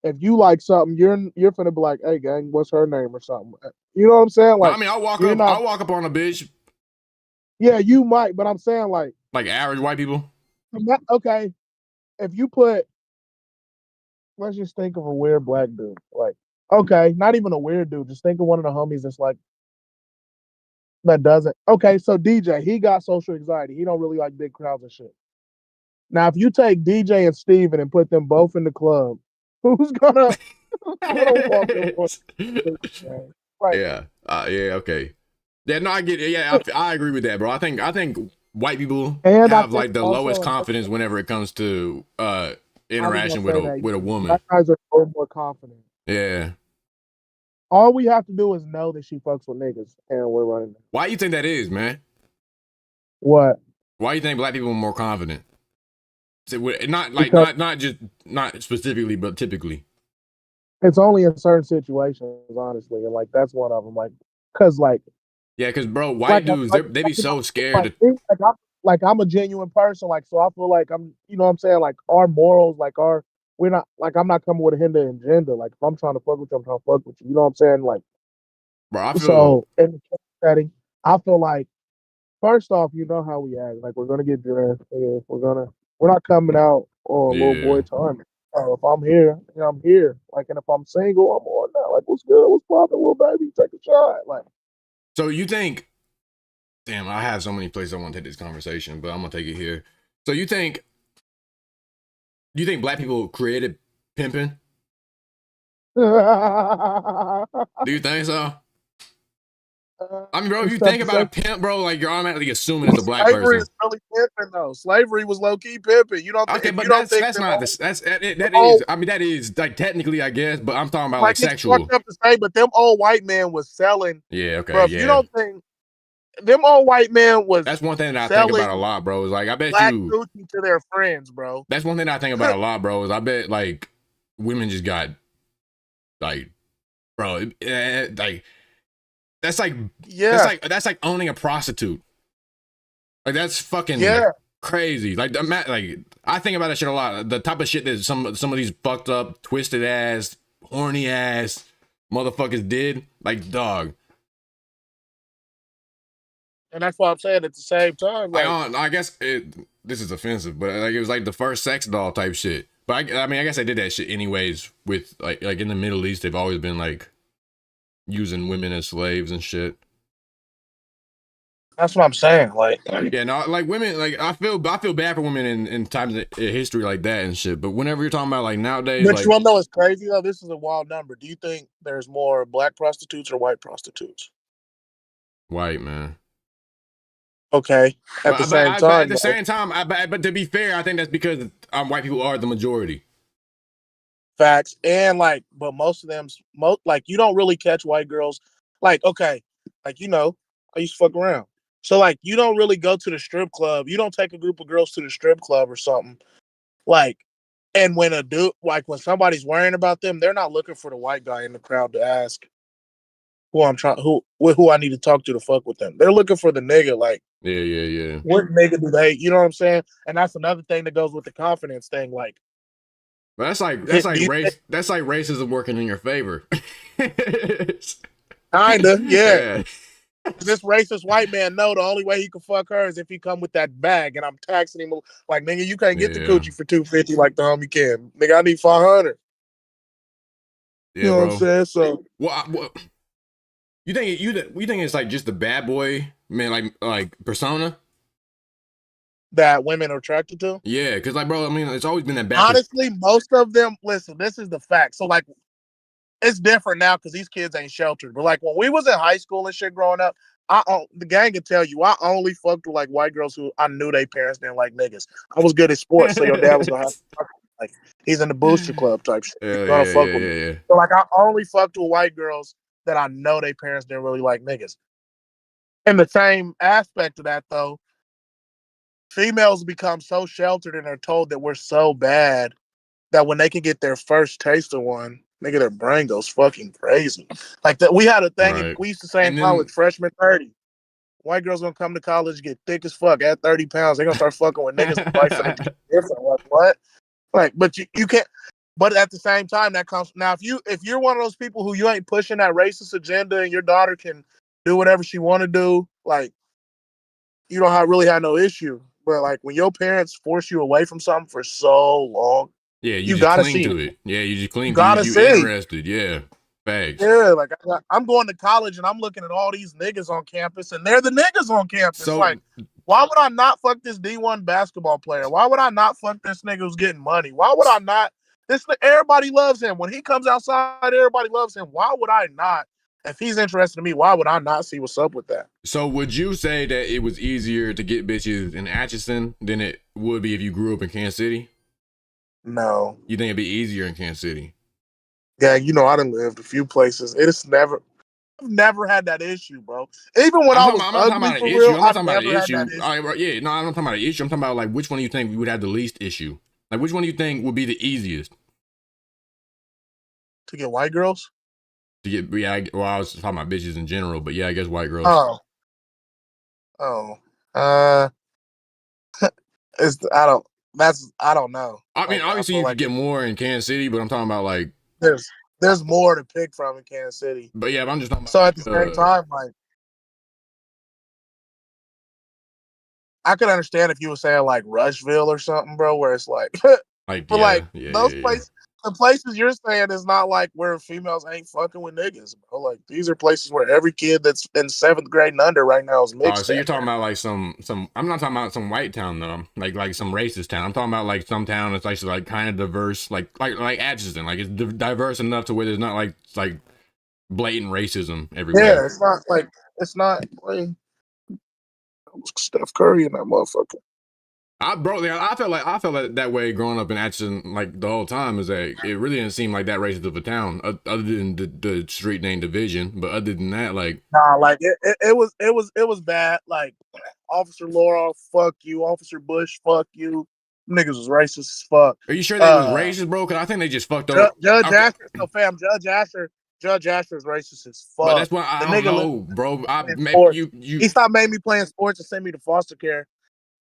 If you like something, you're finna be like, "Hey, gang, what's her name?" or something. You know what I'm saying? Like, I mean, I'll walk up on a bitch. Yeah, you might, but I'm saying like average white people. Okay, if you put, let's just think of a weird black dude. Like, okay, not even a weird dude. Just think of one of the homies that's like that doesn't. Okay, so DJ, he got social anxiety. He don't really like big crowds and shit. Now, if you take DJ and Steven and put them both in the club, who's gonna walk in? Right. Yeah. Okay. Yeah, no, I get it. Yeah, I agree with that, bro. I think white people have like the lowest confidence whenever it comes to interaction with a woman. Black guys are so more confident. Yeah. All we have to do is know that she fucks with niggas, and we're running. Why do you think that is, man? What? Why do you think black people are more confident? Not specifically, but typically. It's only in certain situations, honestly, and like that's one of them. Like, cause like. Yeah, because bro, white dudes, they be so scared. I'm a genuine person, like, so I feel like I'm, you know what I'm saying? Like, our morals, like, we're not, like, I'm not coming with a hidden agenda. Like, if I'm trying to fuck with you, I'm trying to fuck with you. You know what I'm saying? Like, bro, so in the setting, I feel like, first off, you know how we act. Like, we're going to get dressed. We're not coming out on little boy time. If I'm here, I'm here. Like, and if I'm single, I'm on that. Like, what's good? What's poppin', little baby? Take a shot. Like, so you think, damn, I have so many places I want to take this conversation, but I'm going to take it here. So you think Do you think black people created pimping? Do you think so? I mean, bro, if you think about a pimp, bro, like you're automatically assuming it's a black Slavery person. is really pimping, though. Slavery was low key pimping. You don't think? Okay, but You don't think that's not this. That old, is. I mean, that is like technically, I guess. But I'm talking about like like it's fucked sexual. up to say, but them old white men was selling, Yeah. bro. Okay. If you Yeah. don't think them old white men was That's one thing that I think about a selling lot, bro. Is like I bet black you. coochie to their friends, bro. That's one thing I think about a lot, bro. Is I bet like women just got like, bro, like that's like Yeah, that's like owning a prostitute. Like that's fucking yeah, crazy. Like I think about that shit a lot. The type of shit that some of these fucked up, twisted ass, horny ass motherfuckers did. Like dog. and that's what I'm saying. At the same time, like I guess this is offensive, but like it was like the first sex doll type shit. But I mean, I guess I did that shit anyways. With like in the Middle East, they've always been like using women as slaves and shit. that's what I'm saying. Like, yeah, no, like women, like I feel bad for women in times of history like that and shit. But whenever you're talking about like nowadays, but like you want to know what's crazy though? This is a wild number. Do you think there's more black prostitutes or white prostitutes? white man. Okay. At the same time, at the same time, but to be fair, I think that's because white people are the majority. Facts. And like, but most of them, like, you don't really catch white girls. Like, okay, like, I used to fuck around. So, like, you don't really go to the strip club. You don't take a group of girls to the strip club or something. Like, and when a dude, like, when somebody's worrying about them, they're not looking for the white guy in the crowd to ask who I need to talk to fuck with them. They're looking for the nigga. Like, yeah. What nigga do they? You know what I'm saying? And that's another thing that goes with the confidence thing. Like, but that's like race. That's like racism working in your favor. Kinda, yeah. This racist white man know the only way he can fuck her is if he come with that bag, and I'm taxing him like, nigga, you can't get the coochie for $250 like the homie can. Nigga, I need 500. Yeah, you know bro. what I'm saying? So, you think it's like just the bad boy man, like persona that women are attracted to? Yeah, because like, bro, I mean, it's always been that bad. Honestly, most of them. Listen, this is the fact. So, like, it's different now because these kids ain't sheltered. But like when we was in high school and shit growing up, the gang can tell you I only fucked with like white girls who I knew their parents didn't like niggas. I was good at sports, so your dad was gonna have to fuck with, like, he's in the booster club type shit. He's gonna fuck with me. So like I only fucked with white girls that I know their parents didn't really like niggas. And the same aspect of that though, females become so sheltered and are told that we're so bad that when they can get their first taste of one, nigga, their brain goes fucking crazy. Like that, we had a thing. Right. We used to say in college, freshman 30. White girls gonna come to college, get thick as fuck at 30 pounds. They're gonna start fucking with niggas. Life ain't different. Like what? Like, but you can't. But at the same time, that comes now. If you're one of those people who you ain't pushing that racist agenda, and your daughter can do whatever she want to do, like you don't really have no issue. But like when your parents force you away from something for so long, yeah, you gotta cling to it. Yeah, you just cling to it. You interested. Yeah. Facts. Yeah, like I'm going to college and I'm looking at all these niggas on campus, and they're the niggas on campus. So, like, why would I not fuck this D1 basketball player? Why would I not fuck this nigga who's getting money? Why would I not? Everybody loves him. When he comes outside, everybody loves him. Why would I not? If he's interested in me, why would I not see what's up with that? So would you say that it was easier to get bitches in Atchison than it would be if you grew up in Kansas City? No. You think it'd be easier in Kansas City? Yeah, I done lived a few places. I've never had that issue, bro. Even when I'm not talking about an issue. I'm not talking about an issue. I'm not talking about an issue. I'm talking about like which one do you think we would have the least issue? Like which one do you think would be the easiest? To get white girls? I was talking about bitches in general, but yeah, I guess white girls. I don't know. I mean, obviously you could get more in Kansas City, but I'm talking about like there's more to pick from in Kansas City. But yeah, I'm just talking about. So at the same time, like I could understand if you were saying like Rushville or something, bro, where it's like, those places. the places you're saying is not like where females ain't fucking with niggas, bro. Like these are places where every kid that's in 7th grade and under right now is mixed. So you're talking about like some. I'm not talking about some white town though, like some racist town. I'm talking about like some town that's actually like kind of diverse, like Atchison. Like it's diverse enough to where there's not like blatant racism everywhere. Yeah, it's not like Steph Curry and that motherfucker. I felt like that way growing up in Atchison, like the whole time, is that it really didn't seem like that racist of a town, other than the street name Division. But other than that, like nah, like it was bad. Like Officer Laura, fuck you. Officer Bush, fuck you. Niggas was racist as fuck. Are you sure they was racist, bro? Because I think they just fucked up. Judge Asher, no fam, Judge Asher is racist as fuck. But that's why I don't know, bro. He stopped making me playing sports and sent me to foster care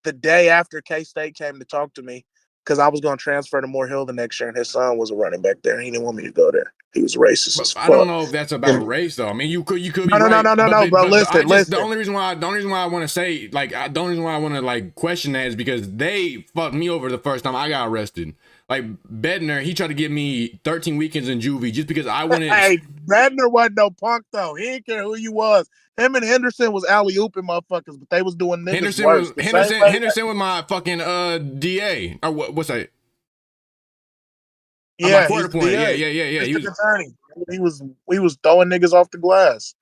the day after K-State came to talk to me because I was going to transfer to Moore Hill the next year, and his son was a running back there. He didn't want me to go there. He was racist as fuck. I don't know if that's about race though. I mean, you could be no, bro. Listen. The only reason why I want to say the only reason why I want to like question that is because they fucked me over the first time I got arrested. Like Bednar, he tried to give me 13 weekends in juvie just because I wanted. Hey, Bednar wasn't no punk though. He didn't care who you was. Him and Henderson was alley-ooping motherfuckers, but they was doing niggas worse. Henderson was my fucking DA or what's that? Yeah, court appointed. Yeah. He was attorney. He was throwing niggas off the glass.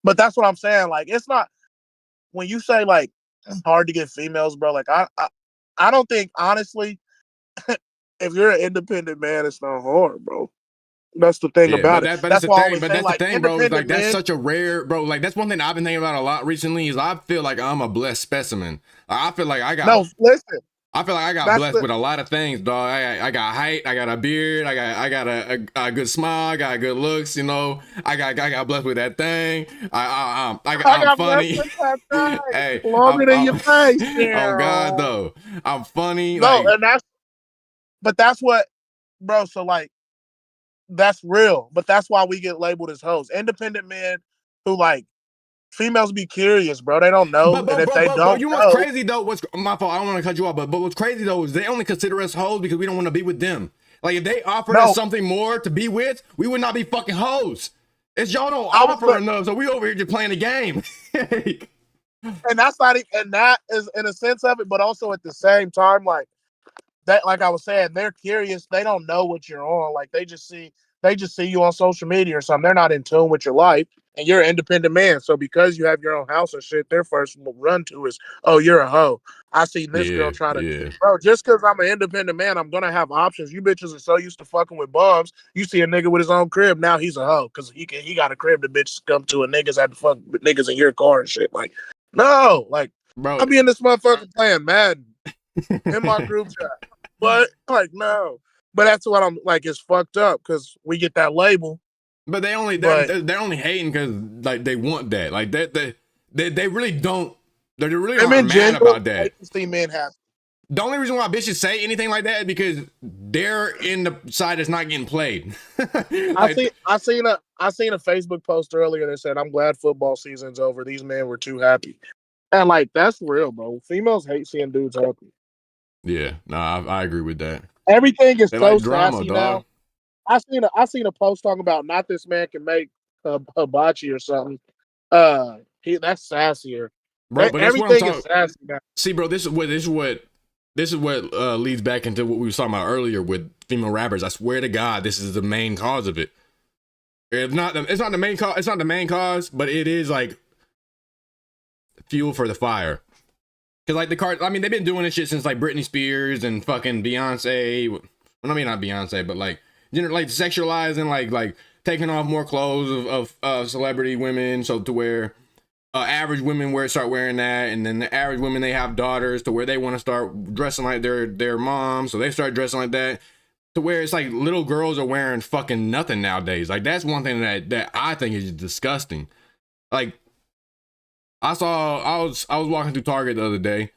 But that's what I'm saying. Like, it's not when you say like it's hard to get females, bro. Like, I don't think honestly, if you're an independent man, it's not hard, bro. That's the thing about it. That's the thing, bro. Like that's such a rare, bro. Like that's one thing I've been thinking about a lot recently. Is I feel like I'm a blessed specimen. I feel like I got. No, listen. I feel like I got blessed with a lot of things, dog. I got height, I got a beard, I got a good smile, I got good looks, you know. I got blessed with that thing. I'm funny. Hey, longer than your face. Oh God, though, I'm funny. No, like, and that's what, bro. So like, that's real, but that's why we get labeled as hoes. Independent men who like. Females be curious, bro. They don't know, and if they don't, you know what's crazy though? What's my fault? I don't want to cut you off, but what's crazy though is they only consider us hoes because we don't want to be with them. Like if they offered us something more to be with, we would not be fucking hoes. It's y'all don't offer enough, so we over here just playing the game. And that's not, and that is in a sense of it, but also at the same time, like that, like I was saying, they're curious. They don't know what you're on. Like they just see you on social media or something. They're not in tune with your life. And you're an independent man. So because you have your own house and shit, their first run to is, oh, you're a hoe. I seen this girl try to, bro, just because I'm an independent man, I'm going to have options. You bitches are so used to fucking with bums. You see a nigga with his own crib, now he's a hoe because he got a crib the bitches come to and niggas had to fuck with niggas in your car and shit. Like, no, like, bro, I be in this motherfucker playing Madden in my group chat. But, like, no. But that's what I'm, like, it's fucked up because we get that label. But they're only hating because like they want that. Like they really don't. They really aren't mad about that. See men happy. The only reason why bitches say anything like that is because they're in the side that's not getting played. I seen a Facebook post earlier that said, "I'm glad football season's over. These men were too happy," and like that's real, bro. Females hate seeing dudes happy. Yeah, no, I agree with that. Everything is so like drama, sassy now. I seen a post talking about not this man can make hibachi or something. That's sassier, bro. But everything is sassy now. See, bro, this is what leads back into what we were talking about earlier with female rappers. I swear to God, this is the main cause of it. It's not the main cause. It's not the main cause, but it is like fuel for the fire. Cause like they've been doing this shit since like Britney Spears and fucking Beyonce. Well, I mean not Beyonce, but like. Like sexualizing, like taking off more clothes of celebrity women, so to where average women start wearing that, and then the average women, they have daughters to where they want to start dressing like their mom, so they start dressing like that, to where it's like little girls are wearing fucking nothing nowadays. Like that's one thing that I think is disgusting. Like I was walking through Target the other day,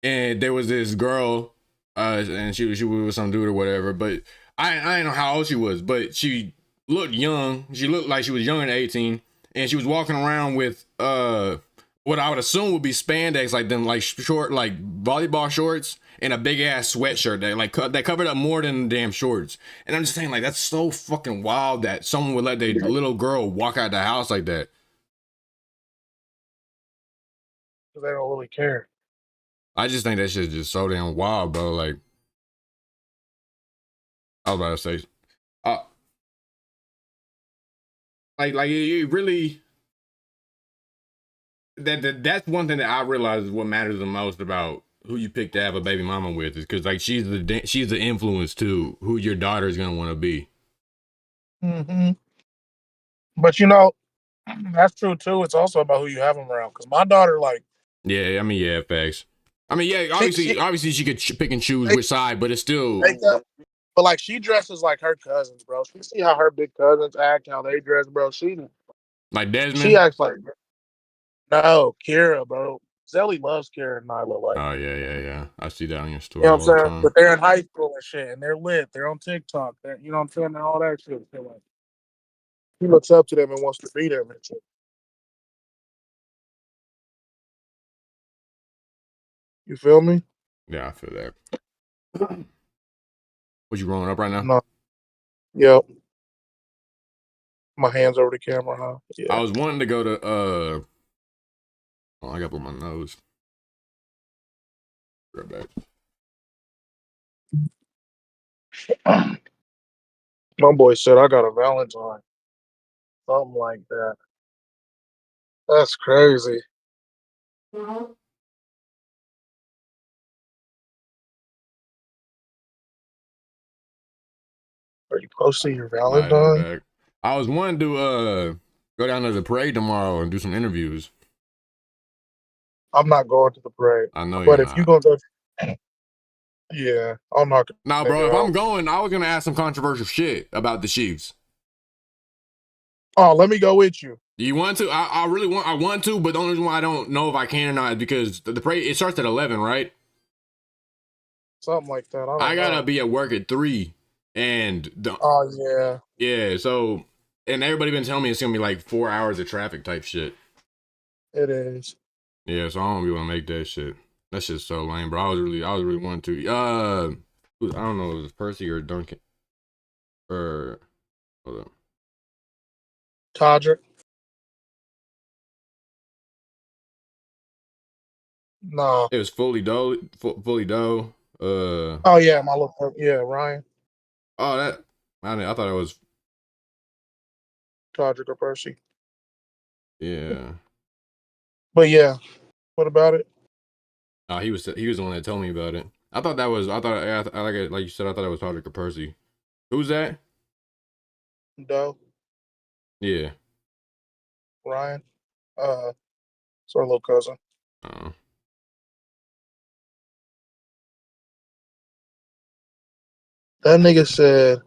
and there was this girl, and she was with some dude or whatever, but. I didn't know how old she was, but she looked young. She looked like she was younger than 18, and she was walking around with what I would assume would be spandex, like them, like short, like volleyball shorts and a big ass sweatshirt that covered up more than the damn shorts. And I'm just saying, like, that's so fucking wild that someone would let their little girl walk out the house like that. Because they don't really care. I just think that shit's just so damn wild, bro. Like, I was about to say, like it really. That's one thing that I realize is what matters the most about who you pick to have a baby mama with, is because like she's the influence to who your daughter is gonna want to be. Mm-hmm. But you know, that's true too. It's also about who you have them around. Because my daughter, like, Yeah, I mean, yeah, facts. I mean, yeah, obviously she could pick and choose which side, but it's still. But like, she dresses like her cousins, bro. She see how her big cousins act, how they dress, bro. Like Desmond. She acts like, no, Kira, bro. Zelly loves Kira and Nyla. Like, oh yeah. I see that on your story. You know what I'm saying? But they're in high school and shit, and they're lit. They're on TikTok. You know what I'm saying? And all that shit. So like, he looks up to them and wants to be them and shit. You feel me? Yeah, I feel that. What, you rolling up right now? No. Yep. My hands over the camera, huh? Yeah. I was wanting to go to oh, I got to put my nose. Right back. My boy said I got a Valentine. Something like that. That's crazy. Mm-hmm. Are you posting your Valentine? I was wanting to go down to the parade tomorrow and do some interviews. I'm not going to the parade. I know, but if you gonna go, yeah, I'm not. Nah, bro. If I'm going, I was gonna ask some controversial shit about the Chiefs. Oh, let me go with you. Do you want to? I really want. I want to, but the only reason why I don't know if I can or not is because the parade, it starts at 11, right? Something like that. I gotta be at work at 3, and yeah. So, and everybody been telling me it's gonna be like 4 hours of traffic type shit. It is. Yeah, so I don't be able to make that shit. That shit's so lame, bro. I was really wanting to. I don't know if it was Percy or Duncan. Or hold up. Todrick. No. It was fully dough. Oh yeah, my little Ryan. Oh, that. I thought it was Todrick or Percy. Yeah. But yeah, what about it? He was the one that told me about it. I thought like you said, I thought it was Todrick or Percy. Who's that? Doe. Yeah. Ryan. It's our little cousin. Oh. That nigga said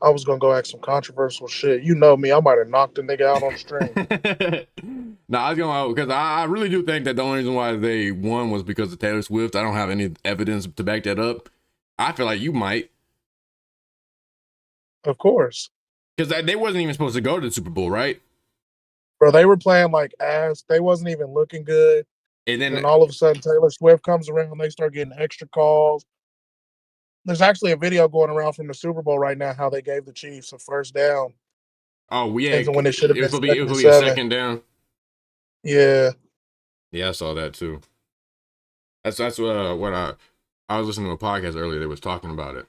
I was gonna go ask some controversial shit. You know me, I might have knocked a nigga out on the stream. I was going because I really do think that the only reason why they won was because of Taylor Swift. I don't have any evidence to back that up. I feel like you might. Of course. Because they wasn't even supposed to go to the Super Bowl, right? Bro, they were playing like ass. They wasn't even looking good. And then all of a sudden, Taylor Swift comes around and they start getting extra calls. There's actually a video going around from the Super Bowl right now how they gave the Chiefs a first down. Oh, yeah. When it should have been it was a second down. Yeah. Yeah, I saw that too. That's what I was listening to a podcast earlier that was talking about it.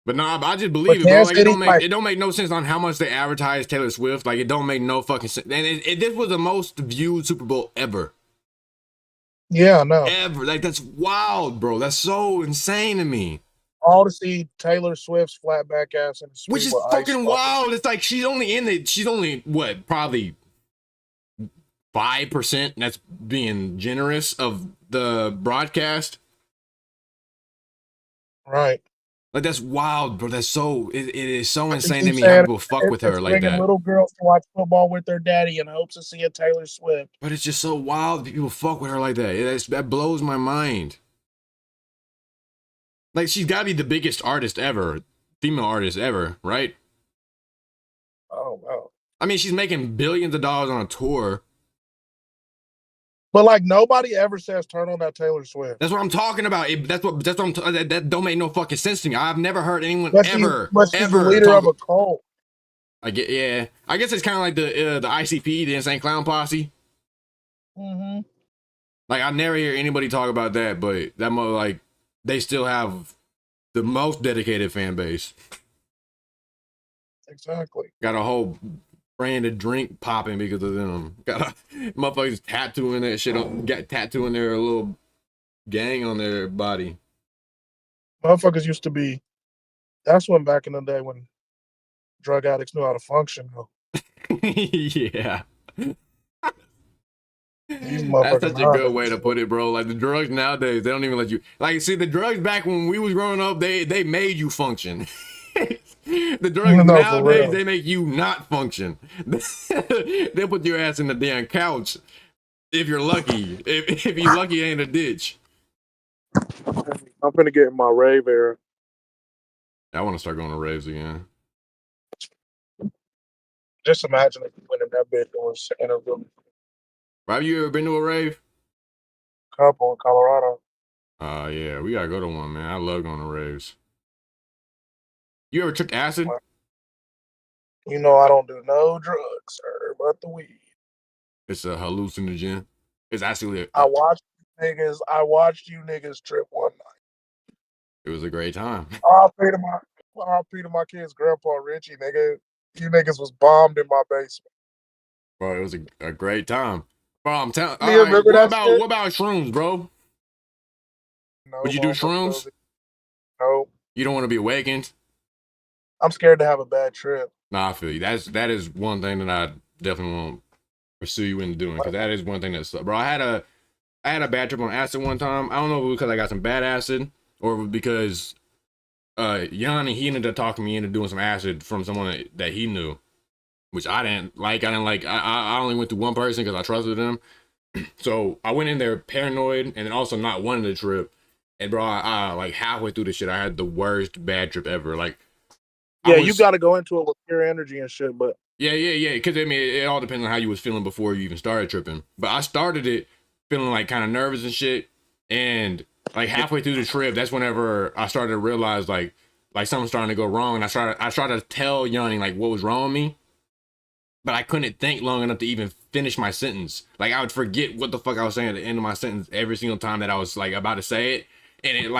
But no, I just believe it, bro. Like, it don't make no sense on how much they advertise Taylor Swift. Like, it don't make no fucking sense. And this was the most viewed Super Bowl ever. Yeah, I know. Ever. Like, that's wild, bro. That's so insane to me. All to see Taylor Swift's flat back ass in the street. Which is fucking wild. It's like she's only what, probably 5%, and that's being generous, of the broadcast. Right. Like, that's wild, bro. That's so it is so insane to me how people fuck with her like that. Little girls to watch football with their daddy in hopes of seeing Taylor Swift. But it's just so wild that people fuck with her like that. That blows my mind. Like, she's got to be the biggest artist ever, female artist ever, right? Oh wow. I mean, she's making billions of dollars on a tour. But like nobody ever says turn on that Taylor Swift. That's what I'm talking about. That's what that don't make no fucking sense to me. I've never heard anyone but ever she's the leader talk. of a cult. I get, yeah. I guess it's kind of like the ICP, the Insane Clown Posse. Mm-hmm. Like I never hear anybody talk about that, but that like they still have the most dedicated fan base. Exactly. Got a whole brand of drink popping because of them. Got a motherfuckers tattooing that shit on, got tattooing their little gang on their body. Motherfuckers used to be. That's when back in the day when drug addicts knew how to function. Though. Yeah. That's such a good way to put it, bro. Like the drugs nowadays, they don't even let you. Like, see, the drugs back when we was growing up, they made you function. The drugs nowadays, they make you not function. They'll put your ass in the damn couch if you're lucky. If you're lucky, ain't a ditch. I'm gonna get in my rave era. I want to start going to raves again. Just imagine if you went in that bit doing interview. Have you ever been to a rave? Couple in Colorado. Yeah, we gotta go to one, man. I love going to raves. You ever took acid? You know I don't do no drugs, sir, but the weed. It's a hallucinogen. It's actually. I watched you niggas trip one night. It was a great time. R.I.P. to my kid's grandpa Richie, nigga. You niggas was bombed in my basement. Bro, it was a great time. Bro, I'm telling. Right, what about shrooms, bro? No, would you do shrooms? No. You don't want to be awakened? I'm scared to have a bad trip. Nah, I feel you. That is one thing that I definitely won't pursue you into doing, because that is one thing that's, bro. I had a bad trip on acid one time. I don't know if it was because I got some bad acid or because Yanni, he ended up talking me into doing some acid from someone that he knew, which I didn't like. I only went to one person because I trusted them. So I went in there paranoid and then also not wanting the trip. And bro, I like halfway through the shit, I had the worst bad trip ever. Like, yeah, you got to go into it with pure energy and shit. But yeah. Because I mean, it all depends on how you was feeling before you even started tripping. But I started it feeling like kind of nervous and shit. And like halfway through the trip, that's whenever I started to realize like something's starting to go wrong. And I tried to tell Yanni like what was wrong with me, but I couldn't think long enough to even finish my sentence. Like I would forget what the fuck I was saying at the end of my sentence every single time that I was like about to say it. And it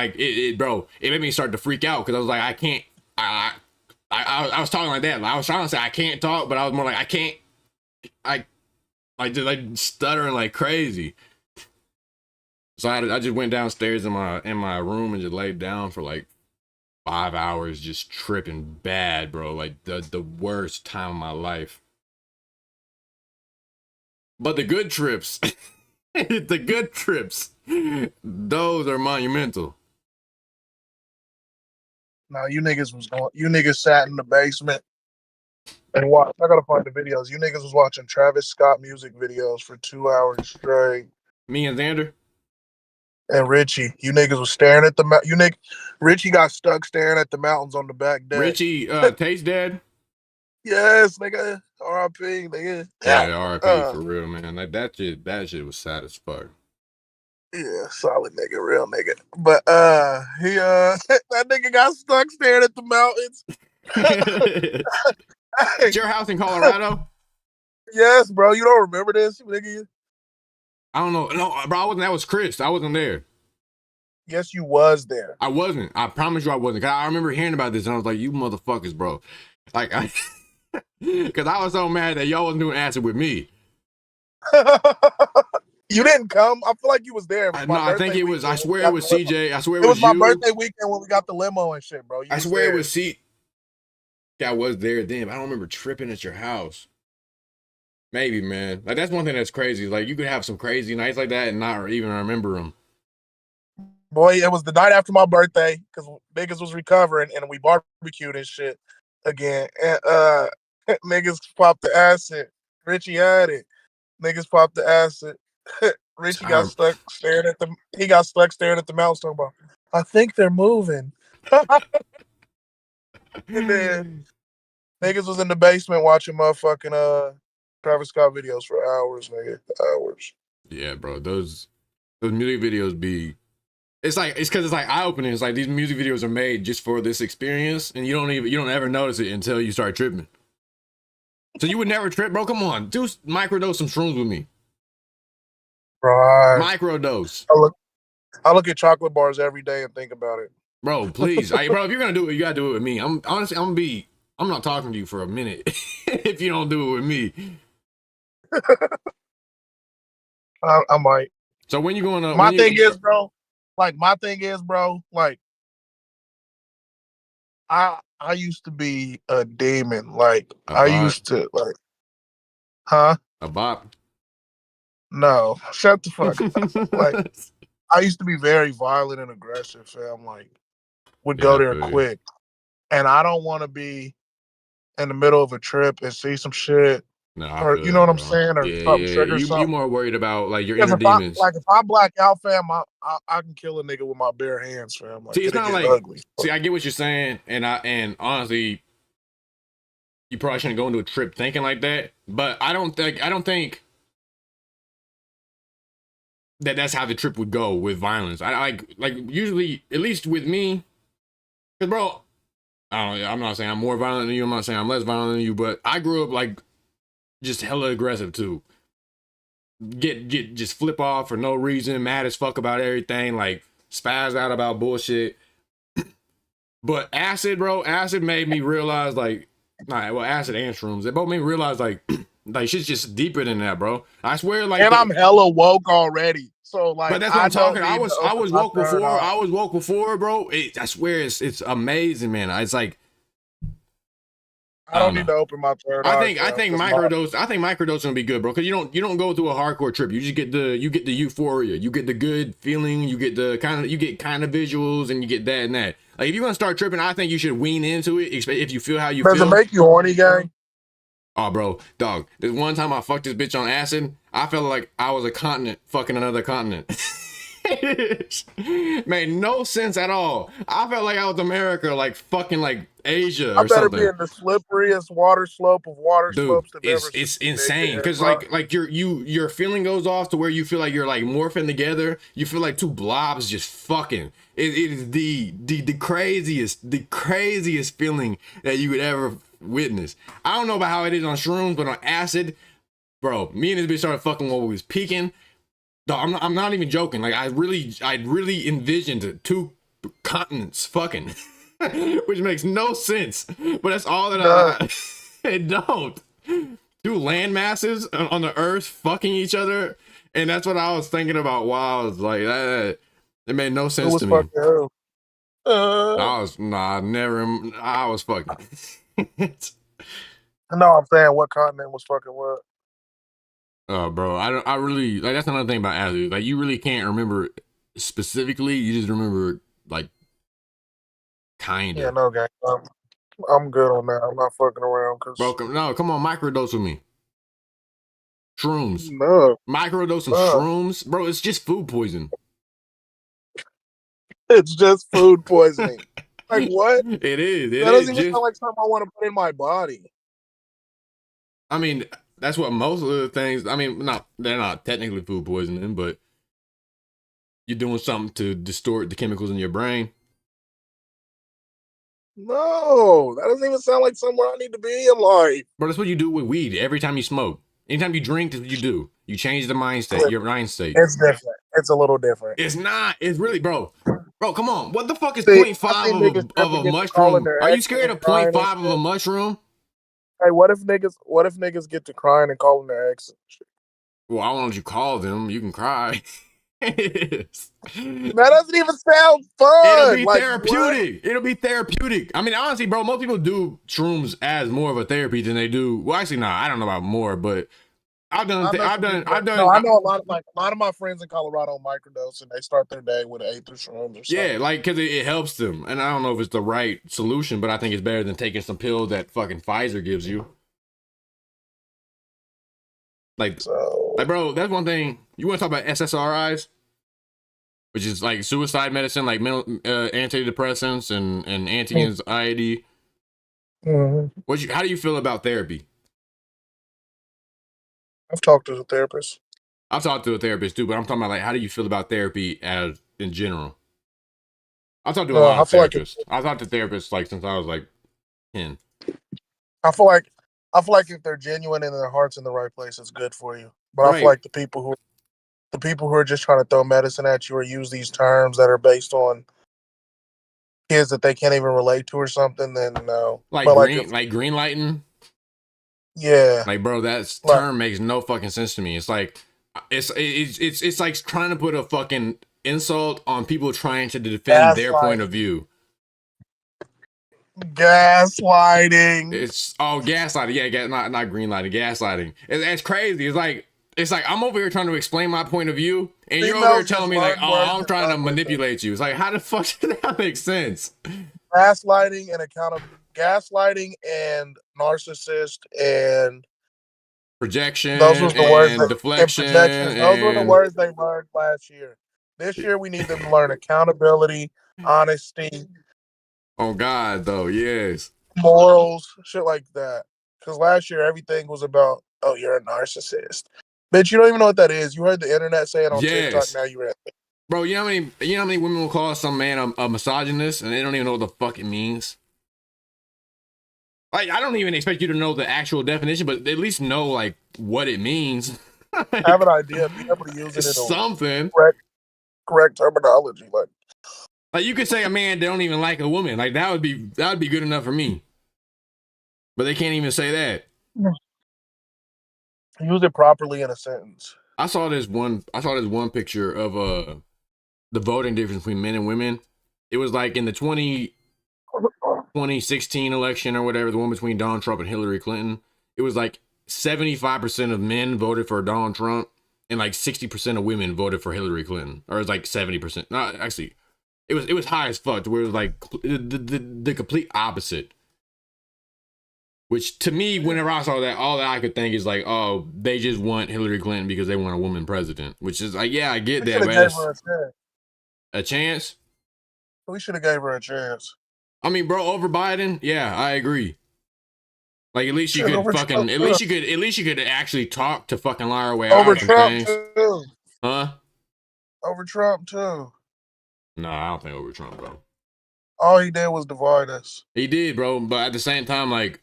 made me start to freak out because I was like, I can't. I was talking like that. Like, I was trying to say I can't talk, but I was more like I can't. Just like stuttering like crazy. So I just went downstairs in my room and just laid down for like 5 hours, just tripping bad, bro. Like the worst time of my life. But the good trips, the good trips, those are monumental. No, you niggas sat in the basement and watched. I gotta find the videos. You niggas was watching Travis Scott music videos for 2 hours straight. Me and Xander? And Richie, you niggas was staring at the Richie got stuck staring at the mountains on the back deck. Richie, Tate's dad? Yes, nigga. R.I.P. nigga. Yeah, R.I.P. for real, man. Like that shit was sad as fuck. Yeah, solid nigga, real nigga. But he that nigga got stuck staring at the mountains. It's your house in Colorado? Yes, bro. You don't remember this, nigga? I don't know. No, bro, I wasn't. That was Chris. I wasn't there. Yes, you was there. I wasn't. I promise you I wasn't. Cause I remember hearing about this and I was like, you motherfuckers, bro. Like, because I was so mad that y'all wasn't doing acid with me. You didn't come. I feel like you was there. I think it was. I swear it was CJ. I swear it was my birthday weekend when we got the limo and shit, bro. I swear it was C. I was there then. But I don't remember tripping at your house. Maybe, man. Like that's one thing that's crazy. Like you could have some crazy nights like that and not even remember them. Boy, it was the night after my birthday because niggas was recovering and we barbecued and shit again. And niggas popped the acid. Richie had it. Niggas popped the acid. Richie got stuck staring at the mountains talking about, I think they're moving. And then niggas was in the basement watching motherfucking Travis Scott videos for hours, nigga. Hours. Yeah, bro. Those music videos be. It's because it's like eye opening. It's like these music videos are made just for this experience, and you don't ever notice it until you start tripping. So you would never trip, bro. Come on, do microdose some shrooms with me. Right. Microdose. I look at chocolate bars every day and think about it. Bro, please. Bro, if you're gonna do it, you gotta do it with me. I'm not talking to you for a minute if you don't do it with me. I might. So when you going to my thing is, bro, like I used to be a demon. Like I used to like a bop. No, shut the fuck up. Like I used to be very violent and aggressive, fam. Like would go there quick. And I don't want to be in the middle of a trip and see some shit. No, or you know what I'm saying? Or something trigger something. You more worried about like your inner demons. If I black out, fam, I can kill a nigga with my bare hands, fam. Like, see, it's not like ugly. See, I get what you're saying, and honestly, you probably shouldn't go into a trip thinking like that. But I don't think that's how the trip would go with violence. I like usually, at least with me, because bro, I'm not saying I'm more violent than you. I'm not saying I'm less violent than you, but I grew up like just hella aggressive too. Get just flip off for no reason, mad as fuck about everything, like spaz out about bullshit. But acid, bro, acid made me realize like, acid and shrooms, they both made me realize like shit's just deeper than that, bro. I swear, like, and I'm hella woke already. So like, but that's what I'm talking. I was woke before. I was woke before, bro. I swear, it's amazing, man. It's like I don't need to open my third eye. I think microdose gonna be good, bro. Because you don't go through a hardcore trip. You just get the euphoria. You get the good feeling. You get kind of visuals, and you get that and that. Like if you're gonna start tripping, I think you should wean into it. If you feel how you feel. Does it make you horny, gang? Oh, bro, dog. This one time I fucked this bitch on acid. I felt like I was a continent fucking another continent. Made no sense at all. I felt like I was America, like fucking like Asia or something. I better be in the slipperiest water slope of water slopes to ever. It's insane because like your feeling goes off to where you feel like you're like morphing together. You feel like two blobs just fucking. It is the craziest feeling that you would ever witness. I don't know about how it is on shrooms, but on acid, bro, me and this bitch started fucking when we was peaking. Dog, I'm not even joking. Like I really envisioned two continents fucking, which makes no sense. But that's all that it don't. Two land masses on the earth fucking each other, and that's what I was thinking about while I was like that. It made no sense to me. I was fucking. No, I'm saying what continent was fucking what. Oh, bro, I really like that's another thing about acid. Like you really can't remember specifically. You just remember like kind of. Yeah, no, gang. I'm good on that. I'm not fucking around. Bro, come on, microdose with me. Shrooms. No. Microdose of shrooms, bro. It's just food poison. It's just food poisoning. Like what? It is. That doesn't even sound like something I want to put in my body. I mean, that's what most of the things. I mean, they're not technically food poisoning, but you're doing something to distort the chemicals in your brain. No, that doesn't even sound like somewhere I need to be in life. But that's what you do with weed. Every time you smoke, anytime you drink, that's what you do. You change the mind state. Your mind state. It's different. It's a little different. It's not. It's really, bro. Bro, come on. What the fuck is 0.5 of a mushroom? Are you scared of 0.5 of a mushroom? Hey, what if niggas get to crying and calling their ex? Well, I won't let you call them. You can cry. That doesn't even sound fun. It'll be like, therapeutic. What? It'll be therapeutic. I mean, honestly, bro, most people do shrooms as more of a therapy than they do. Well, actually, no, I don't know about more, but I've done. No, I know a lot of my friends in Colorado microdose, and they start their day with 8 through shrooms or something. Yeah, like because it helps them, and I don't know if it's the right solution, but I think it's better than taking some pills that fucking Pfizer gives you. Like, bro, that's one thing. You want to talk about SSRIs, which is like suicide medicine, like mental antidepressants and anti-anxiety. Mm-hmm. How do you feel about therapy? I've talked to a therapist. I've talked to a therapist too, but I'm talking about like, how do you feel about therapy as in general? I've talked to a lot I of feel like therapists. I've talked to therapists like since I was like 10. I feel like if they're genuine and their heart's in the right place, it's good for you. But I feel Right. like the people who are just trying to throw medicine at you or use these terms that are based on kids that they can't even relate to or something, then no. Like But green lighting. yeah, Like, bro, that like term makes no fucking sense to me. It's like it's like trying to put a fucking insult on people trying to defend their point of view. Gaslighting. It's gaslighting. Yeah, not green lighting, gaslighting. It's crazy. It's like I'm over here trying to explain my point of view, and you're over here Females just telling me like, learn words oh, I'm and trying to run with them. manipulate you. It's like, how the fuck does that make sense? Gaslighting and gaslighting and narcissist and Projection those was the words and that and deflection projections. Those were the and words they learned last year. This year we need them to learn accountability, honesty, oh god, though, yes. morals, shit like that. Because last year everything was about, oh, you're a narcissist. Bitch, you don't even know what that is. You heard the internet say it on TikTok, Yes. now you're at it. Bro, you know how many women will call some man a misogynist and they don't even know what the fuck it means? Like, I don't even expect you to know the actual definition, but at least know like what it means. Like, Have an idea, be able to use it in something. a correct terminology. Like you could say a man they don't even like a woman. Like that would be good enough for me. But they can't even say that. Use it properly in a sentence. I saw this one picture of the voting difference between men and women. It was like in the 2016 election or whatever, the one between Donald Trump and Hillary Clinton. It was like 75% of men voted for Donald Trump and like 60% of women voted for Hillary Clinton. Or it was like 70%. No, actually, it was high as fuck to where it was like the complete opposite. Which to me, whenever I saw that, all that I could think is like, oh, they just want Hillary Clinton because they want a woman president. Which is like, yeah, I get that, but gave her a chance. We should have gave her a chance. I mean, bro, over Biden, yeah, I agree. Like at least you could fucking at least you could actually talk to fucking lie her way out of some things. Too. Huh? Over Trump too. No, I don't think over Trump, bro. All he did was divide us. He did, bro, but at the same time, like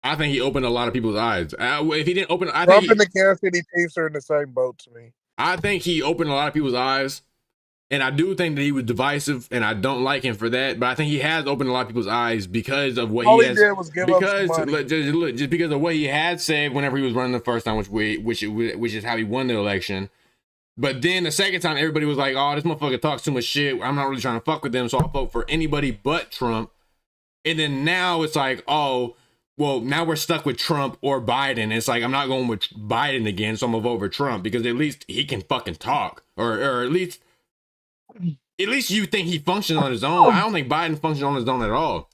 I think he opened a lot of people's eyes. If he didn't open, I Trump think and the Kansas City Chiefs are in the same boat to me. I think he opened a lot of people's eyes. And I do think that he was divisive, and I don't like him for that. But I think he has opened a lot of people's eyes because of what he did was give up some money. Just because of what he had said whenever he was running the first time, which is how he won the election. But then the second time, everybody was like, "Oh, this motherfucker talks too much shit. I'm not really trying to fuck with them, so I'll vote for anybody but Trump." And then now it's like, "Oh, well, now we're stuck with Trump or Biden." It's like I'm not going with Biden again, so I'm gonna vote for Trump because at least he can fucking talk, or at least you think he functions on his own. I don't think Biden functions on his own at all.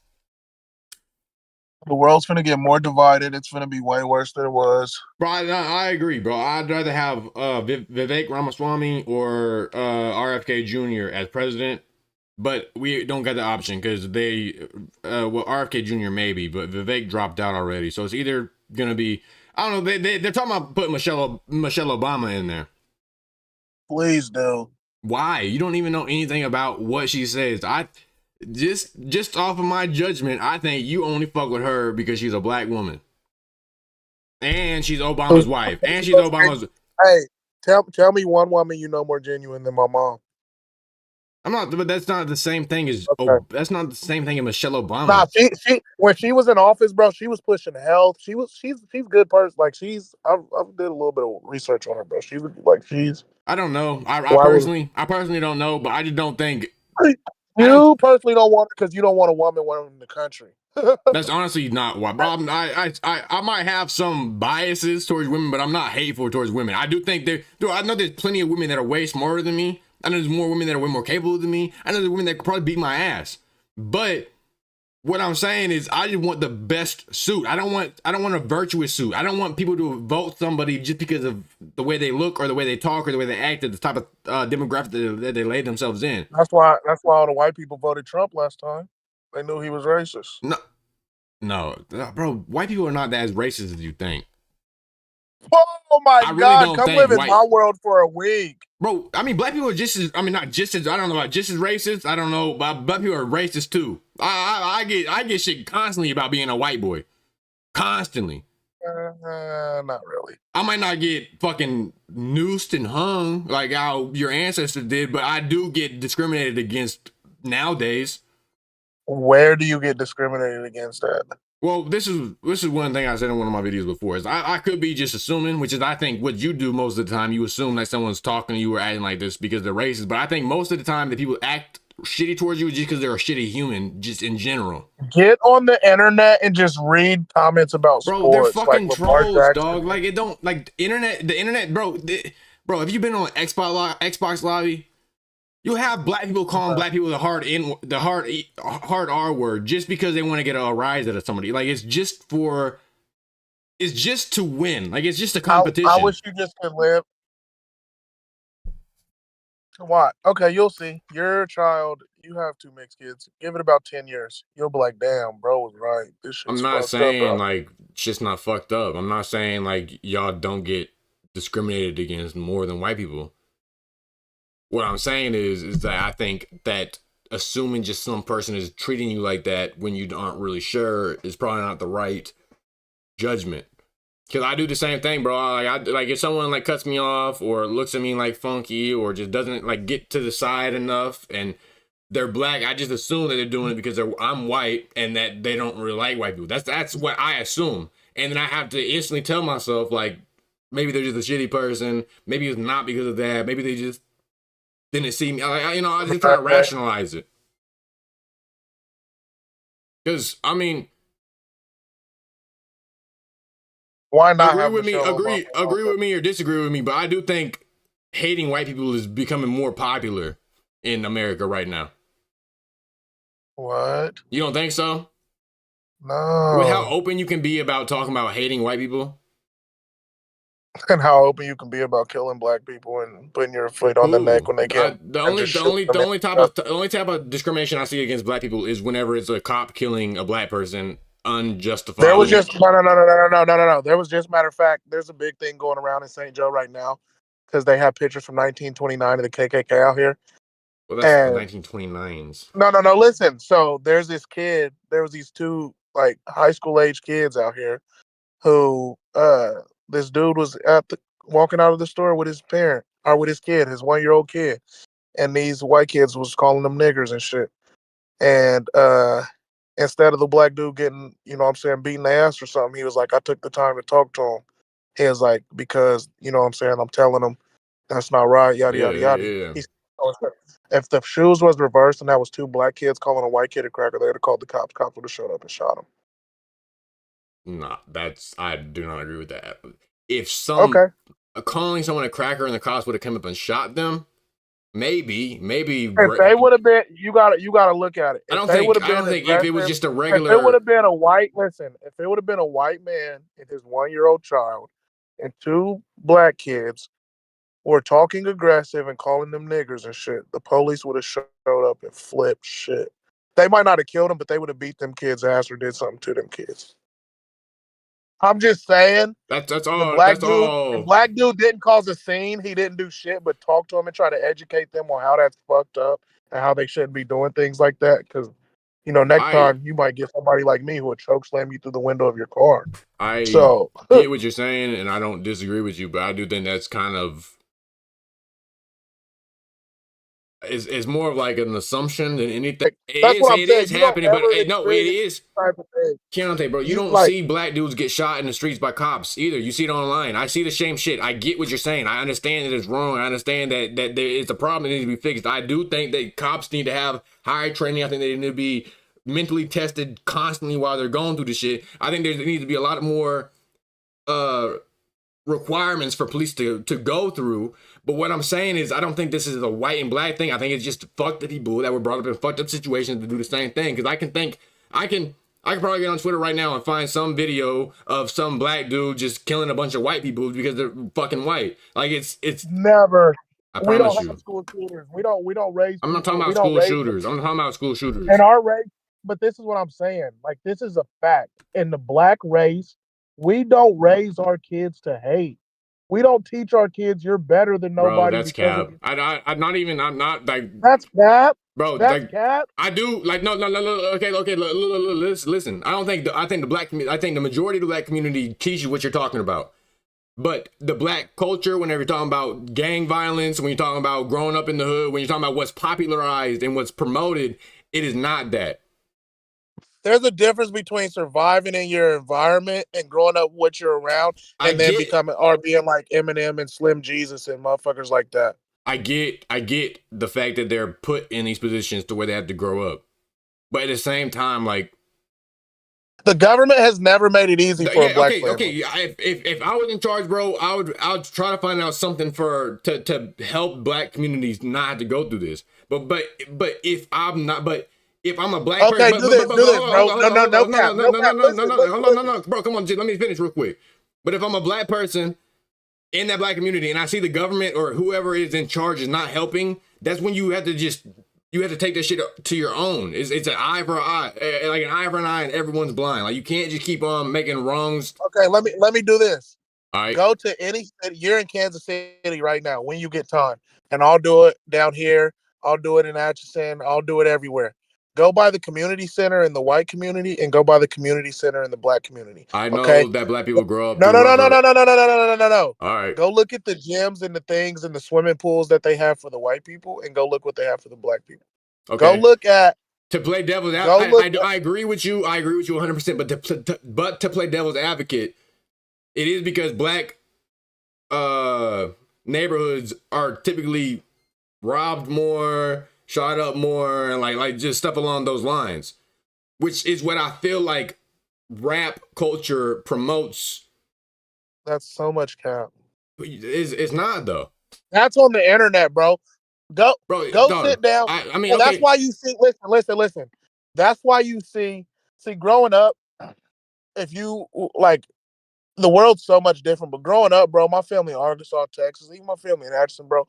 The world's gonna get more divided. It's gonna be way worse than it was. Bro, I agree, bro. I'd rather have Vivek Ramaswamy or RFK Jr. as president, but we don't get the option because RFK Jr. maybe, but Vivek dropped out already. So it's either gonna be, I don't know. They're talking about putting Michelle Obama in there. Please do. Why? You don't even know anything about what she says. I just off of my judgment, I think you only fuck with her because she's a black woman. And she's Obama's wife. And she's Obama's. Hey, tell me one woman you know more genuine than my mom. I'm not, but that's not the same thing as that's not the same thing as Michelle Obama. Nah, she when she was in office, bro, she was pushing health. She's good person. Like I did a little bit of research on her, bro. I don't know. I personally don't know, but I just don't think you personally don't want her because you don't want a woman running the country. That's honestly not why, bro. I might have some biases towards women, but I'm not hateful towards women. I do think I know there's plenty of women that are way smarter than me. I know there's more women that are way more capable than me. I know there's women that could probably beat my ass. But what I'm saying is I just want the best suit. I don't want a virtuous suit. I don't want people to vote somebody just because of the way they look or the way they talk or the way they act or the type of demographic that they lay themselves in. That's why all the white people voted Trump last time. They knew he was racist. No, bro. White people are not as racist as you think. Oh my God, come live in my world for a week. Bro, I mean, black people are just as, I mean, not just as, I don't know about just as racist. I don't know, but black people are racist too. I get shit constantly about being a white boy. Constantly. Not really. I might not get fucking noosed and hung like how your ancestors did, but I do get discriminated against nowadays. Where do you get discriminated against at? Well, this is one thing I said in one of my videos before. Is I could be just assuming, which is I think what you do most of the time. You assume that someone's talking to you or acting like this because they're racist. But I think most of the time that people act shitty towards you just because they're a shitty human, just in general. Get on the internet and just read comments about bro, sports. They're fucking like trolls, dog. Like it don't like the internet, bro. Bro, have you been on Xbox lobby? You have black people calling black people the hard R word just because they want to get a rise out of somebody. Like it's just to win. Like it's just a competition. I wish you just could live. What? Okay, you'll see. Your child, you have 2 mixed kids. Give it about 10 years. You'll be like, damn, bro was right. This shit's I'm not fucked saying up, like shit's not fucked up. I'm not saying like y'all don't get discriminated against more than white people. What I'm saying is that I think that assuming just some person is treating you like that when you aren't really sure is probably not the right judgment. Cause I do the same thing, bro. Like if someone like cuts me off or looks at me like funky or just doesn't like get to the side enough and they're black, I just assume that they're doing it because I'm white and that they don't really like white people. That's what I assume. And then I have to instantly tell myself like maybe they're just a shitty person. Maybe it's not because of that. Maybe they just didn't see me. I just try to rationalize it. Because I mean. Why not agree with me or disagree with me, but I do think hating white people is becoming more popular in America right now. What? You don't think so? No. With how open you can be about talking about hating white people? And how open you can be about killing black people and putting your foot on the neck when they can't. The only type of discrimination I see against black people is whenever it's a cop killing a black person unjustified. There was just no. There was just, matter of fact, there's a big thing going around in St. Joe right now because they have pictures from 1929 of the KKK out here. Well, that's the 1929s. No. Listen, so there's this kid. There was these 2 like high school age kids out here who this dude was walking out of the store with his parent or with his kid, his 1-year-old kid, and these white kids was calling them niggers and shit. And instead of the black dude getting, beating the ass or something, he was like, I took the time to talk to him. He was like, because, I'm telling him that's not right, yada, yada, yada. Yeah. If the shoes was reversed and that was 2 black kids calling a white kid a cracker, they'd have called the cops. Cops would have showed up and shot him. Nah, I do not agree with that. If calling someone a cracker and the cops would have come up and shot them, maybe. If they would have been, you gotta look at it. I don't think if it was just a regular. If it would have been a white, if it would have been a white man and his 1-year-old child and 2 black kids were talking aggressive and calling them niggers and shit, the police would have showed up and flipped shit. They might not have killed them, but they would have beat them kids' ass or did something to them kids. I'm just saying. That's all. The black dude didn't cause a scene. He didn't do shit, but talk to them and try to educate them on how that's fucked up and how they shouldn't be doing things like that. Because, next time you might get somebody like me who would choke slam you through the window of your car. I get what you're saying, and I don't disagree with you, but I do think that's kind of. It's more of like an assumption than anything. It is happening, but it is. Keontae, bro, you don't see black dudes get shot in the streets by cops either. You see it online. I see the same shit. I get what you're saying. I understand that it's wrong. I understand that there is a problem that needs to be fixed. I do think that cops need to have higher training. I think they need to be mentally tested constantly while they're going through the shit. I think there needs to be a lot more requirements for police to go through. But what I'm saying is I don't think this is a white and black thing. I think it's just fucked up people that were brought up in fucked up situations to do the same thing. Because I can probably get on Twitter right now and find some video of some black dude just killing a bunch of white people because they're fucking white. Like it's never. I promise we don't you. Have school shooters. We don't raise. I'm not talking about school shooters. I'm talking about school shooters. In our race, but this is what I'm saying. Like this is a fact. In the black race, we don't raise our kids to hate. We don't teach our kids you're better than Bro, nobody that's because cap. of you. I'm not like. That's cap. Bro, That's like cap. I do like no, okay, listen. I think the black community, I think the majority of the black community teaches what you're talking about. But the black culture, whenever you're talking about gang violence, when you're talking about growing up in the hood, when you're talking about what's popularized and what's promoted, it is not that. There's a difference between surviving in your environment and growing up what you're around and then becoming or being like Eminem and Slim Jesus and motherfuckers like that. I get the fact that they're put in these positions to where they have to grow up. But at the same time, like the government has never made it easy for a black family. Okay. If I was in charge, bro, I would try to find out something to help black communities not have to go through this. But if I'm not, but if I'm a black person, do this, bro. No, bro, come on, let me finish real quick. But if I'm a black person in that black community and I see the government or whoever is in charge is not helping, that's when you have to take that shit to your own. It's an eye for an eye, like an eye for an eye, and everyone's blind. Like you can't just keep on making wrongs. Okay, let me do this. All right. Go to any city. You're in Kansas City right now when you get time, and I'll do it down here. I'll do it in Atchison. I'll do it everywhere. Go by the community center in the white community, and go by the community center in the black community. I know that black people grow up. No. All right. Go look at the gyms and the things and the swimming pools that they have for the white people, and go look what they have for the black people. Okay. Go look at. To play devil's advocate, I agree with you. I agree with you 100%. But to play devil's advocate, it is because black neighborhoods are typically robbed more, shot up more, and like just stuff along those lines, which is what I feel like rap culture promotes. That's so much cap. It's not though. That's on the internet, bro. Go sit down. I mean, that's why you see. Listen. That's why you see. Growing up, if you like, the world's so much different. But growing up, bro, my family in Arkansas, Texas, even my family in Atchison, bro,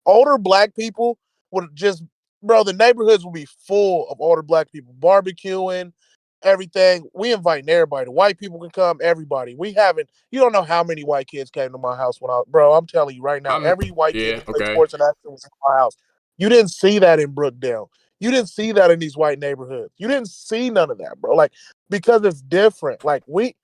older black people would just, bro, the neighborhoods would be full of older black people barbecuing, everything. We inviting everybody. The white people can come. Everybody. You don't know how many white kids came to my house I'm telling you right now, every white kid that played sports and action was in my house. You didn't see that in Brookdale. You didn't see that in these white neighborhoods. You didn't see none of that, bro. Like, because it's different. Like, we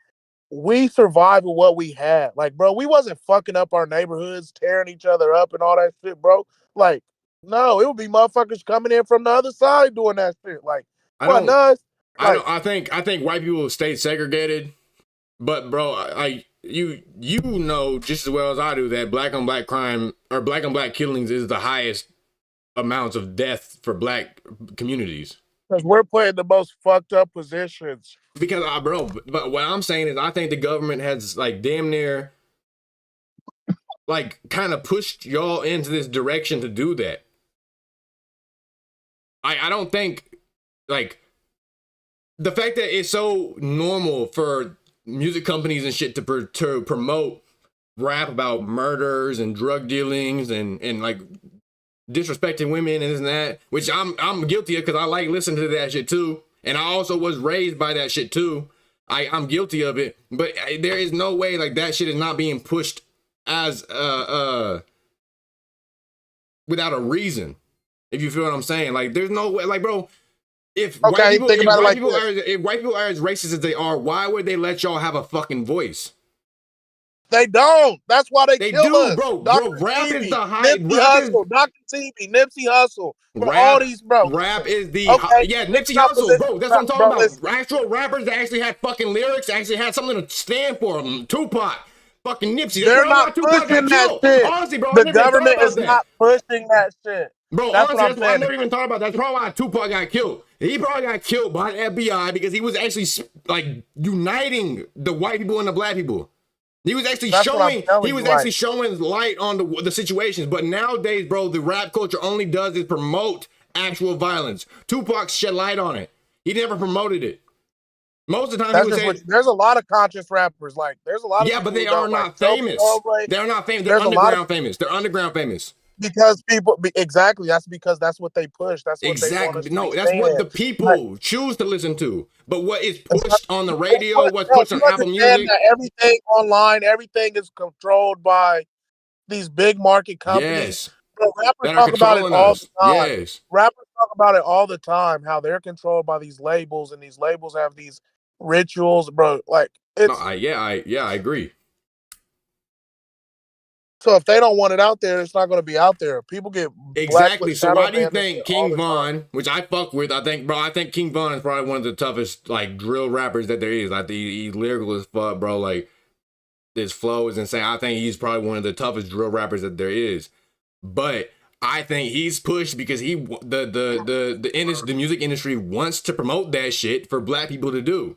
survived with what we had. Like, bro, we wasn't fucking up our neighborhoods, tearing each other up and all that shit, bro. Like, no, it would be motherfuckers coming in from the other side doing that shit. Like, I think white people stay segregated, but bro, you know just as well as I do that black on black crime or black on black killings is the highest amounts of death for black communities. Because we're playing the most fucked up positions. Because but what I'm saying is I think the government has like damn near like kind of pushed y'all into this direction to do that. I don't think like the fact that it's so normal for music companies and shit to promote rap about murders and drug dealings and like disrespecting women and this and that, which I'm guilty of because I like listening to that shit too, and I also was raised by that shit too. I'm guilty of it, but there is no way like that shit is not being pushed as without a reason. If you feel what I'm saying, like there's no way, like bro. If white people are as racist as they are, why would they let y'all have a fucking voice? They don't. That's why they kill do, us. Bro, rap is the high. Nipsey Hussle, Dr. TV, Nipsey Hussle. All these, bro. Rap is the Nipsey Hussle, bro. That's what I'm talking about. Actual rappers that actually had fucking lyrics, actually had something to stand for. Tupac, fucking Nipsey. They're not pushing that shit. Honestly, bro, the government is not pushing that shit. Bro, honestly, that's why I never even thought about that. That's probably why Tupac got killed. He probably got killed by the FBI because he was actually like uniting the white people and the black people. He was actually showing light on the situations. But nowadays, bro, the rap culture only does is promote actual violence. Tupac shed light on it. He never promoted it. Most of the time, there's a lot of conscious rappers. Like, there's a lot of but they are not famous. They're not famous. They're underground famous. They're underground famous. because people exactly. That's because that's what they push. That's what they want us Exactly. to be No, that's what saying. the people choose to listen to. But what is pushed on the It's radio, what, what's bro, pushed you on Apple understand Music? that everything online, everything is controlled by these big market companies. Yes. Bro, rappers That are talk about it controlling all the us. time. Yes. Rappers talk about it all the time, how they're controlled by these labels, and these labels have these rituals, bro. Like No, it's I agree. so if they don't want it out there, it's not going to be out there. People get Exactly. blacklisted, So shadow why do you banned and think shit all King the time. Von, which I fuck with, I think King Von is probably one of the toughest like drill rappers that there is. I think he's lyrical as fuck, bro. Like his flow is insane. I think he's probably one of the toughest drill rappers that there is. But I think he's pushed because the music industry wants to promote that shit for black people to do.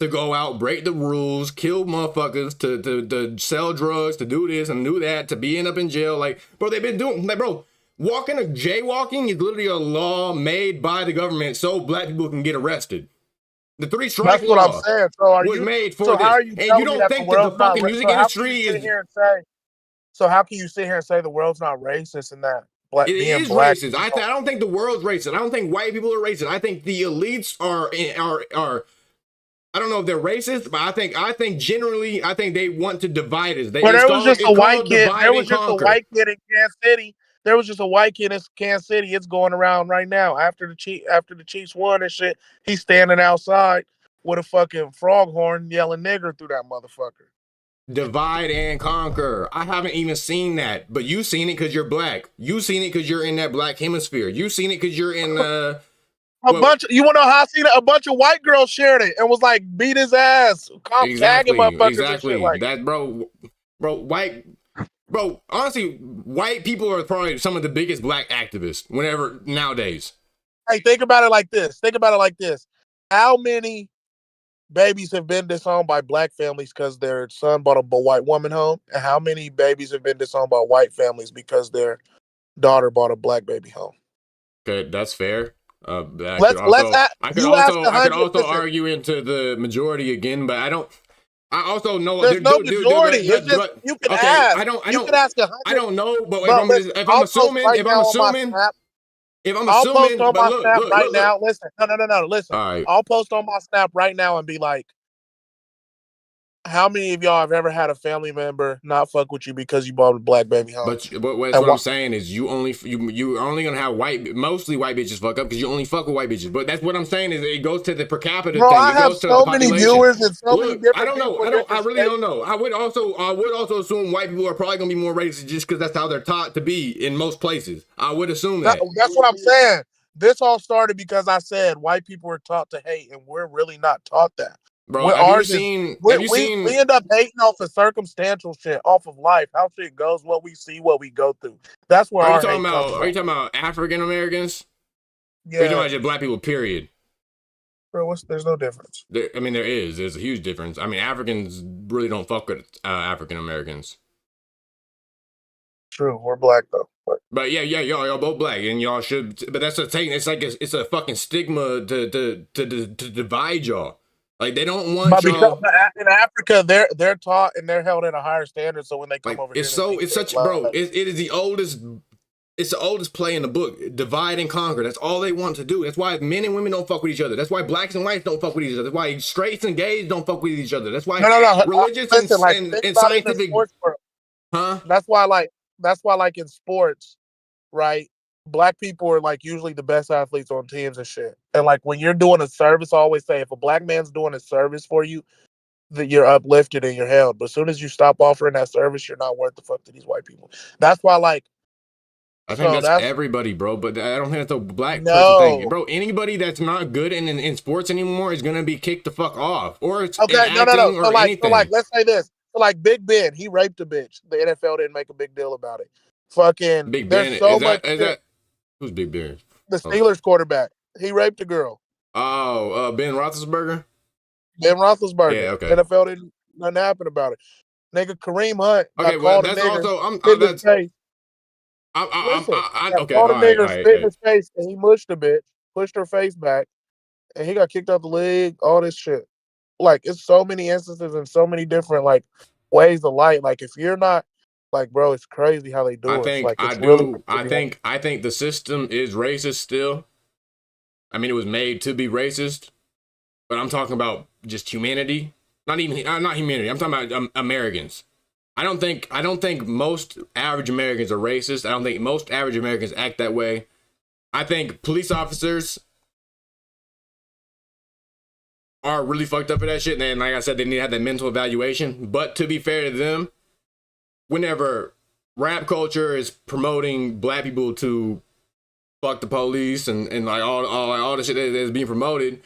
To go out, break the rules, kill motherfuckers, to sell drugs, to do this and do that, to be end up in jail. Like, bro, they've been doing, like, bro, jaywalking is literally a law made by the government so black people can get arrested. The 3 strike That's what I'm law saying. So are was you? made for So how this. are you And you telling me don't that the think that the world's not? fucking music So how can you industry sit is, here and say? So how can you sit here and say the world's not racist and that black it being is black? racist. I don't think the world's racist. I don't think white people are racist. I think the elites are I don't know if they're racist, but I think generally they want to divide us. Well, there was just a It's white called kid. divide There and was just a conquer. white kid in Kansas City. There was just a white kid in Kansas City. It's going around right now. After the Chiefs won and shit, he's standing outside with a fucking frog horn yelling nigger through that motherfucker. Divide and conquer. I haven't even seen that, but you seen it because you're black. You seen it because you're in that black hemisphere. You seen it because you're in You wanna know how I seen it? A bunch of white girls shared it and was like, beat his ass, tagging motherfuckers and shit like that, bro. Honestly, white people are probably some of the biggest black activists whenever nowadays. Hey, think about it like this. How many babies have been disowned by black families because their son brought a white woman home? And how many babies have been disowned by white families because their daughter brought a black baby home? Okay, that's fair. I could You ask also listen, argue into the majority again, but I don't. I also know there's no majority. It's just you can okay. ask. You can ask 100. I don't know, but But listen, I'll post right now on my snap. I'll post on my snap right now. Listen, no. Listen, all right. I'll post on my snap right now and be like, how many of y'all have ever had a family member not fuck with you because you brought a black baby home? But what I'm saying is you're only gonna have mostly white bitches fuck up because you only fuck with white bitches. But that's what I'm saying is it goes to the per capita thing. I it have goes to the population. many viewers and so many different I don't know. people. I really don't know. I would also assume white people are probably gonna be more racist just because that's how they're taught to be in most places. I would assume that. That's what I'm saying. This all started because I said white people are taught to hate, and we're really not taught that. Bro, have you seen? We end up hating off of circumstantial shit, off of life, how shit goes, what we see, what we go through. That's where our hate comes from. Are you talking about African Americans? Yeah. Or are you talking about just black people? Period. Bro, there's no difference. There is. There's a huge difference. I mean, Africans really don't fuck with African Americans. True, we're black though. But yeah, y'all both black, and y'all should. But that's a thing. It's like it's a fucking stigma to divide y'all. Like they don't want y'all. In Africa, they're taught and they're held at a higher standard. So when they come over here, it is the oldest. It's the oldest play in the book. Divide and conquer. That's all they want to do. That's why men and women don't fuck with each other. That's why blacks and whites don't fuck with each other. That's why straights and gays don't fuck with each other. That's why religious and scientific. Huh? That's why like in sports, right? Black people are like usually the best athletes on teams and shit. And like when you're doing a service, I always say if a black man's doing a service for you, that you're uplifted and you're held. But as soon as you stop offering that service, you're not worth the fuck to these white people. That's why like I think that's everybody, bro. But I don't think that's a black person thing, bro. Anybody that's not good in sports anymore is gonna be kicked the fuck off, or it's no. So like, let's say this. So like Big Ben, he raped a bitch. The NFL didn't make a big deal about it. Fucking Big Ben. Who's Big Ben? The Steelers quarterback. He raped a girl. Oh, Ben Roethlisberger. Ben Roethlisberger. Yeah, okay. NFL didn't nothing happen about it. Nigga Kareem Hunt. Okay, well that's also that's. Okay, all the spit in his face, and he mushed a bitch, pushed her face back, and he got kicked out the league. All this shit, like it's so many instances and so many different like ways of light. Like if you're not, Like, bro, it's crazy how they do I it. think Like, I it's really. do. I think the system is racist still. I mean, it was made to be racist, but I'm talking about just humanity. Not even not humanity. I'm talking about Americans. I don't think most average Americans are racist. I don't think most average Americans act that way. I think police officers are really fucked up for that shit. And like I said, they need to have that mental evaluation. But to be fair to them, whenever rap culture is promoting black people to fuck the police and like all the shit that is being promoted,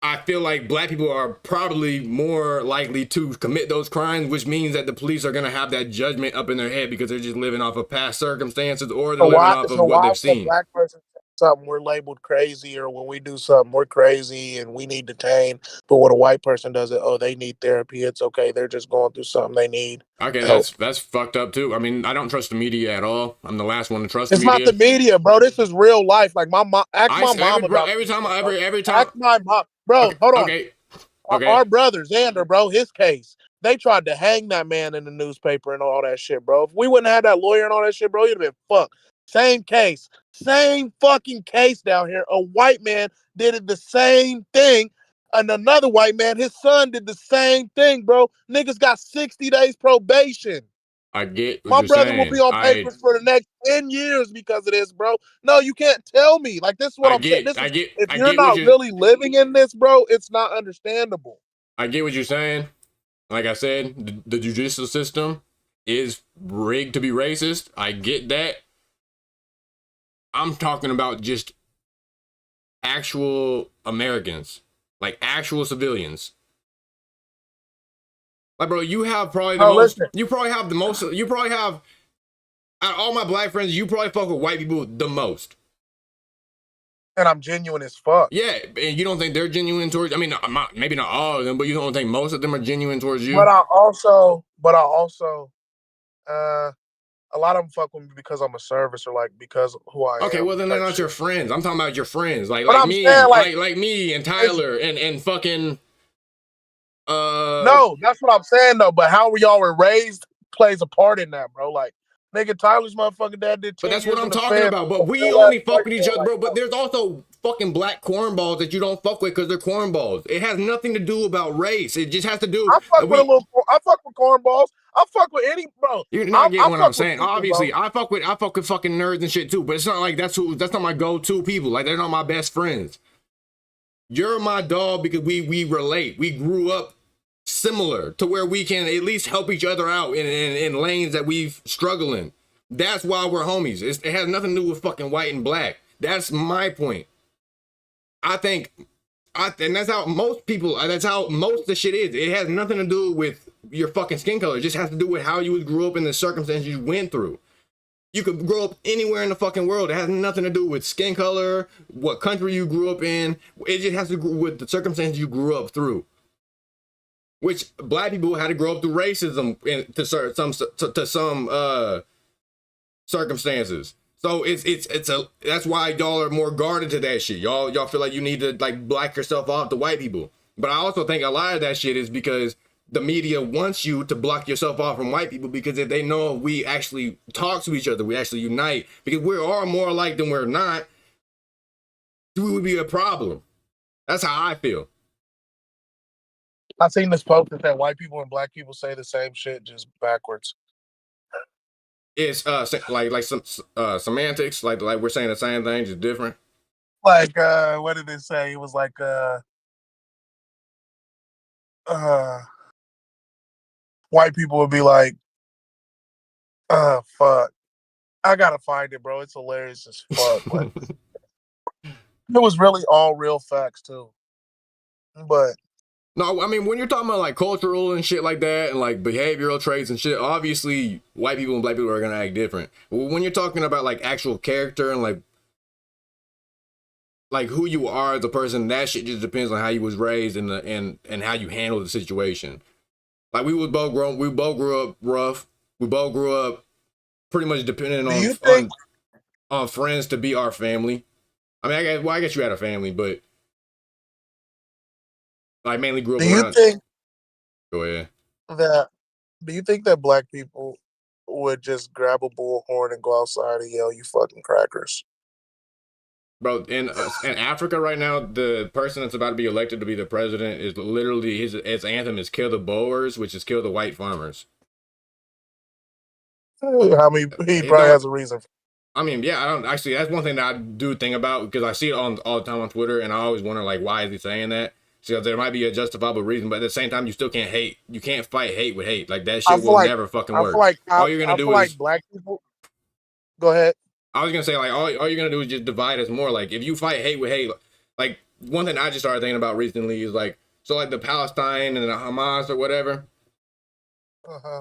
I feel like black people are probably more likely to commit those crimes, which means that the police are gonna have that judgment up in their head because they're just living off of past circumstances or they're living off of what they've seen. Black person something we're labeled crazy, or when we do something we're crazy and we need detained, but when a white person does it, oh, they need therapy, it's okay, they're just going through something, they need Okay, help. that's fucked up too. I mean, I don't trust the media at all. I'm the last one to trust It's the media. not the media, bro. This is real life. Like my mom, ask my mom bro, about every time. ask my mom, bro. Okay, hold on. Okay. Our brother Xander, bro, his case. They tried to hang that man in the newspaper and all that shit, bro. If we wouldn't have that lawyer and all that shit, bro, he'd have been fucked. Same case. Same fucking case down here. A white man did it the same thing. And another white man, his son did the same thing, bro. Niggas got 60 days probation. I get what My you're brother will saying. be on papers for the next 10 years because of this, bro. No, you can't tell me. Like, this is what I'm saying. If you're not really living in this, bro, it's not understandable. I get what you're saying. Like I said, the judicial system is rigged to be racist. I get that. I'm talking about just actual Americans, like actual civilians. Like, bro, you have probably the most. Listen. You probably have the most. You probably have out of all my black friends. You probably fuck with white people the most. And I'm genuine as fuck. Yeah, and you don't think they're genuine towards? I mean, maybe not all of them, but you don't think most of them are genuine towards you? But I also, a lot of them fuck with me because I'm a service or like because of who I am. Okay, well then they're not your friends. I'm talking about your friends, like me, saying, like me and Tyler and fucking. No, that's what I'm saying though. But how y'all were raised plays a part in that, bro. Like, nigga, Tyler's motherfucking dad did 10 But that's years what I'm in the talking family. about. But we only fuck with each other, bro. But there's also fucking black cornballs that you don't fuck with because they're cornballs. It has nothing to do about race. It just has to do. I fuck with cornballs. I fuck with any, bro. You're not getting what I'm saying. People, obviously, bro. I fuck with fucking nerds and shit too. But it's not like that's not my go-to people. Like, they're not my best friends. You're my dog because we relate. We grew up similar to where we can at least help each other out in lanes that we've struggled in. That's why we're homies. It has nothing to do with fucking white and black. That's my point. And that's how most people, that's how most of the shit is. It has nothing to do with your fucking skin color. It just has to do with how you grew up in the circumstances you went through. You could grow up anywhere in the fucking world. It has nothing to do with skin color, what country you grew up in. It just has to do with the circumstances you grew up through. Which black people had to grow up through racism to some circumstances. So that's why y'all are more guarded to that shit. Y'all feel like you need to like black yourself off to white people. But I also think a lot of that shit is because the media wants you to block yourself off from white people, because if they know we actually talk to each other, we actually unite, because we are more alike than we're not, we would be a problem. That's how I feel. I seen this post that white people and black people say the same shit, just backwards. It's like some semantics, like we're saying the same thing, just different. Like what did it say? It was like white people would be like, fuck. I gotta find it, bro. It's hilarious as fuck. Like, it was really all real facts too. But no, I mean, when you're talking about like cultural and shit like that, and like behavioral traits and shit, obviously white people and black people are gonna act different. But when you're talking about like actual character and like who you are as a person, that shit just depends on how you was raised and how you handle the situation. Like we both grew up rough. We both grew up pretty much depending on friends to be our family. I mean, I guess you had a family, but I mainly grew up around. Do you think Go ahead. that Do you think that black people would just grab a bullhorn and go outside and yell, "You fucking crackers"? Bro, in Africa right now, the person that's about to be elected to be the president is literally his anthem is "Kill the Boers," which is "Kill the white farmers." How many? He It probably don't. has a reason. I mean, yeah, I don't actually. That's one thing that I do think about because I see it on all the time on Twitter, and I always wonder like, why is he saying that? So there might be a justifiable reason, but at the same time, you still can't hate. You can't fight hate with hate. Like that shit will never fucking work. All you're gonna do is black people. Go ahead. I was gonna say like all you're gonna do is just divide us more. Like if you fight hate with hate, like one thing I just started thinking about recently is like so like the Palestine and the Hamas or whatever.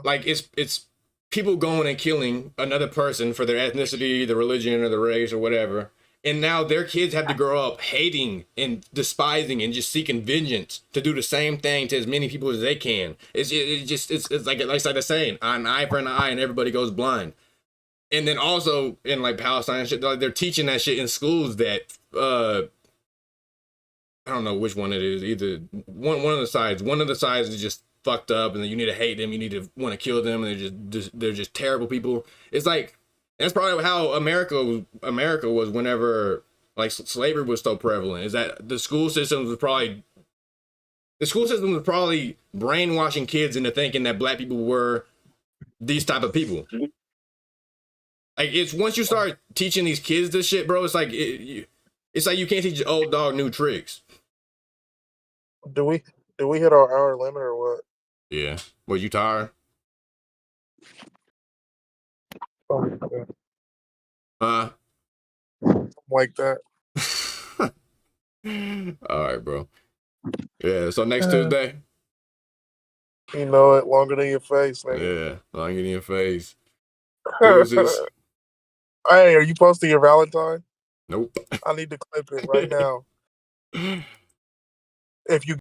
Like it's people going and killing another person for their ethnicity, the religion, or the race, or whatever. And now their kids have to grow up hating and despising and just seeking vengeance to do the same thing to as many people as they can. It's like the saying, an eye for an eye, and everybody goes blind. And then also in like Palestine and shit, like they're teaching that shit in schools that I don't know which one it is. Either one of the sides. One of the sides is just fucked up, and then you need to hate them. You need to want to kill them, and they're just terrible people. It's like that's probably how America was whenever like slavery was so prevalent. Is that the school system was probably brainwashing kids into thinking that black people were these type of people. Like it's once you start teaching these kids this shit, bro. It's like it's like you can't teach an old dog new tricks. Do we hit our hour limit or what? Yeah. Well, you tired? Like that. All right, bro. Yeah. So next Tuesday. You know it, longer than your face, nigga. Yeah, longer than your face. Deuces. Hey, are you posting your Valentine? Nope. I need to clip it right now. If you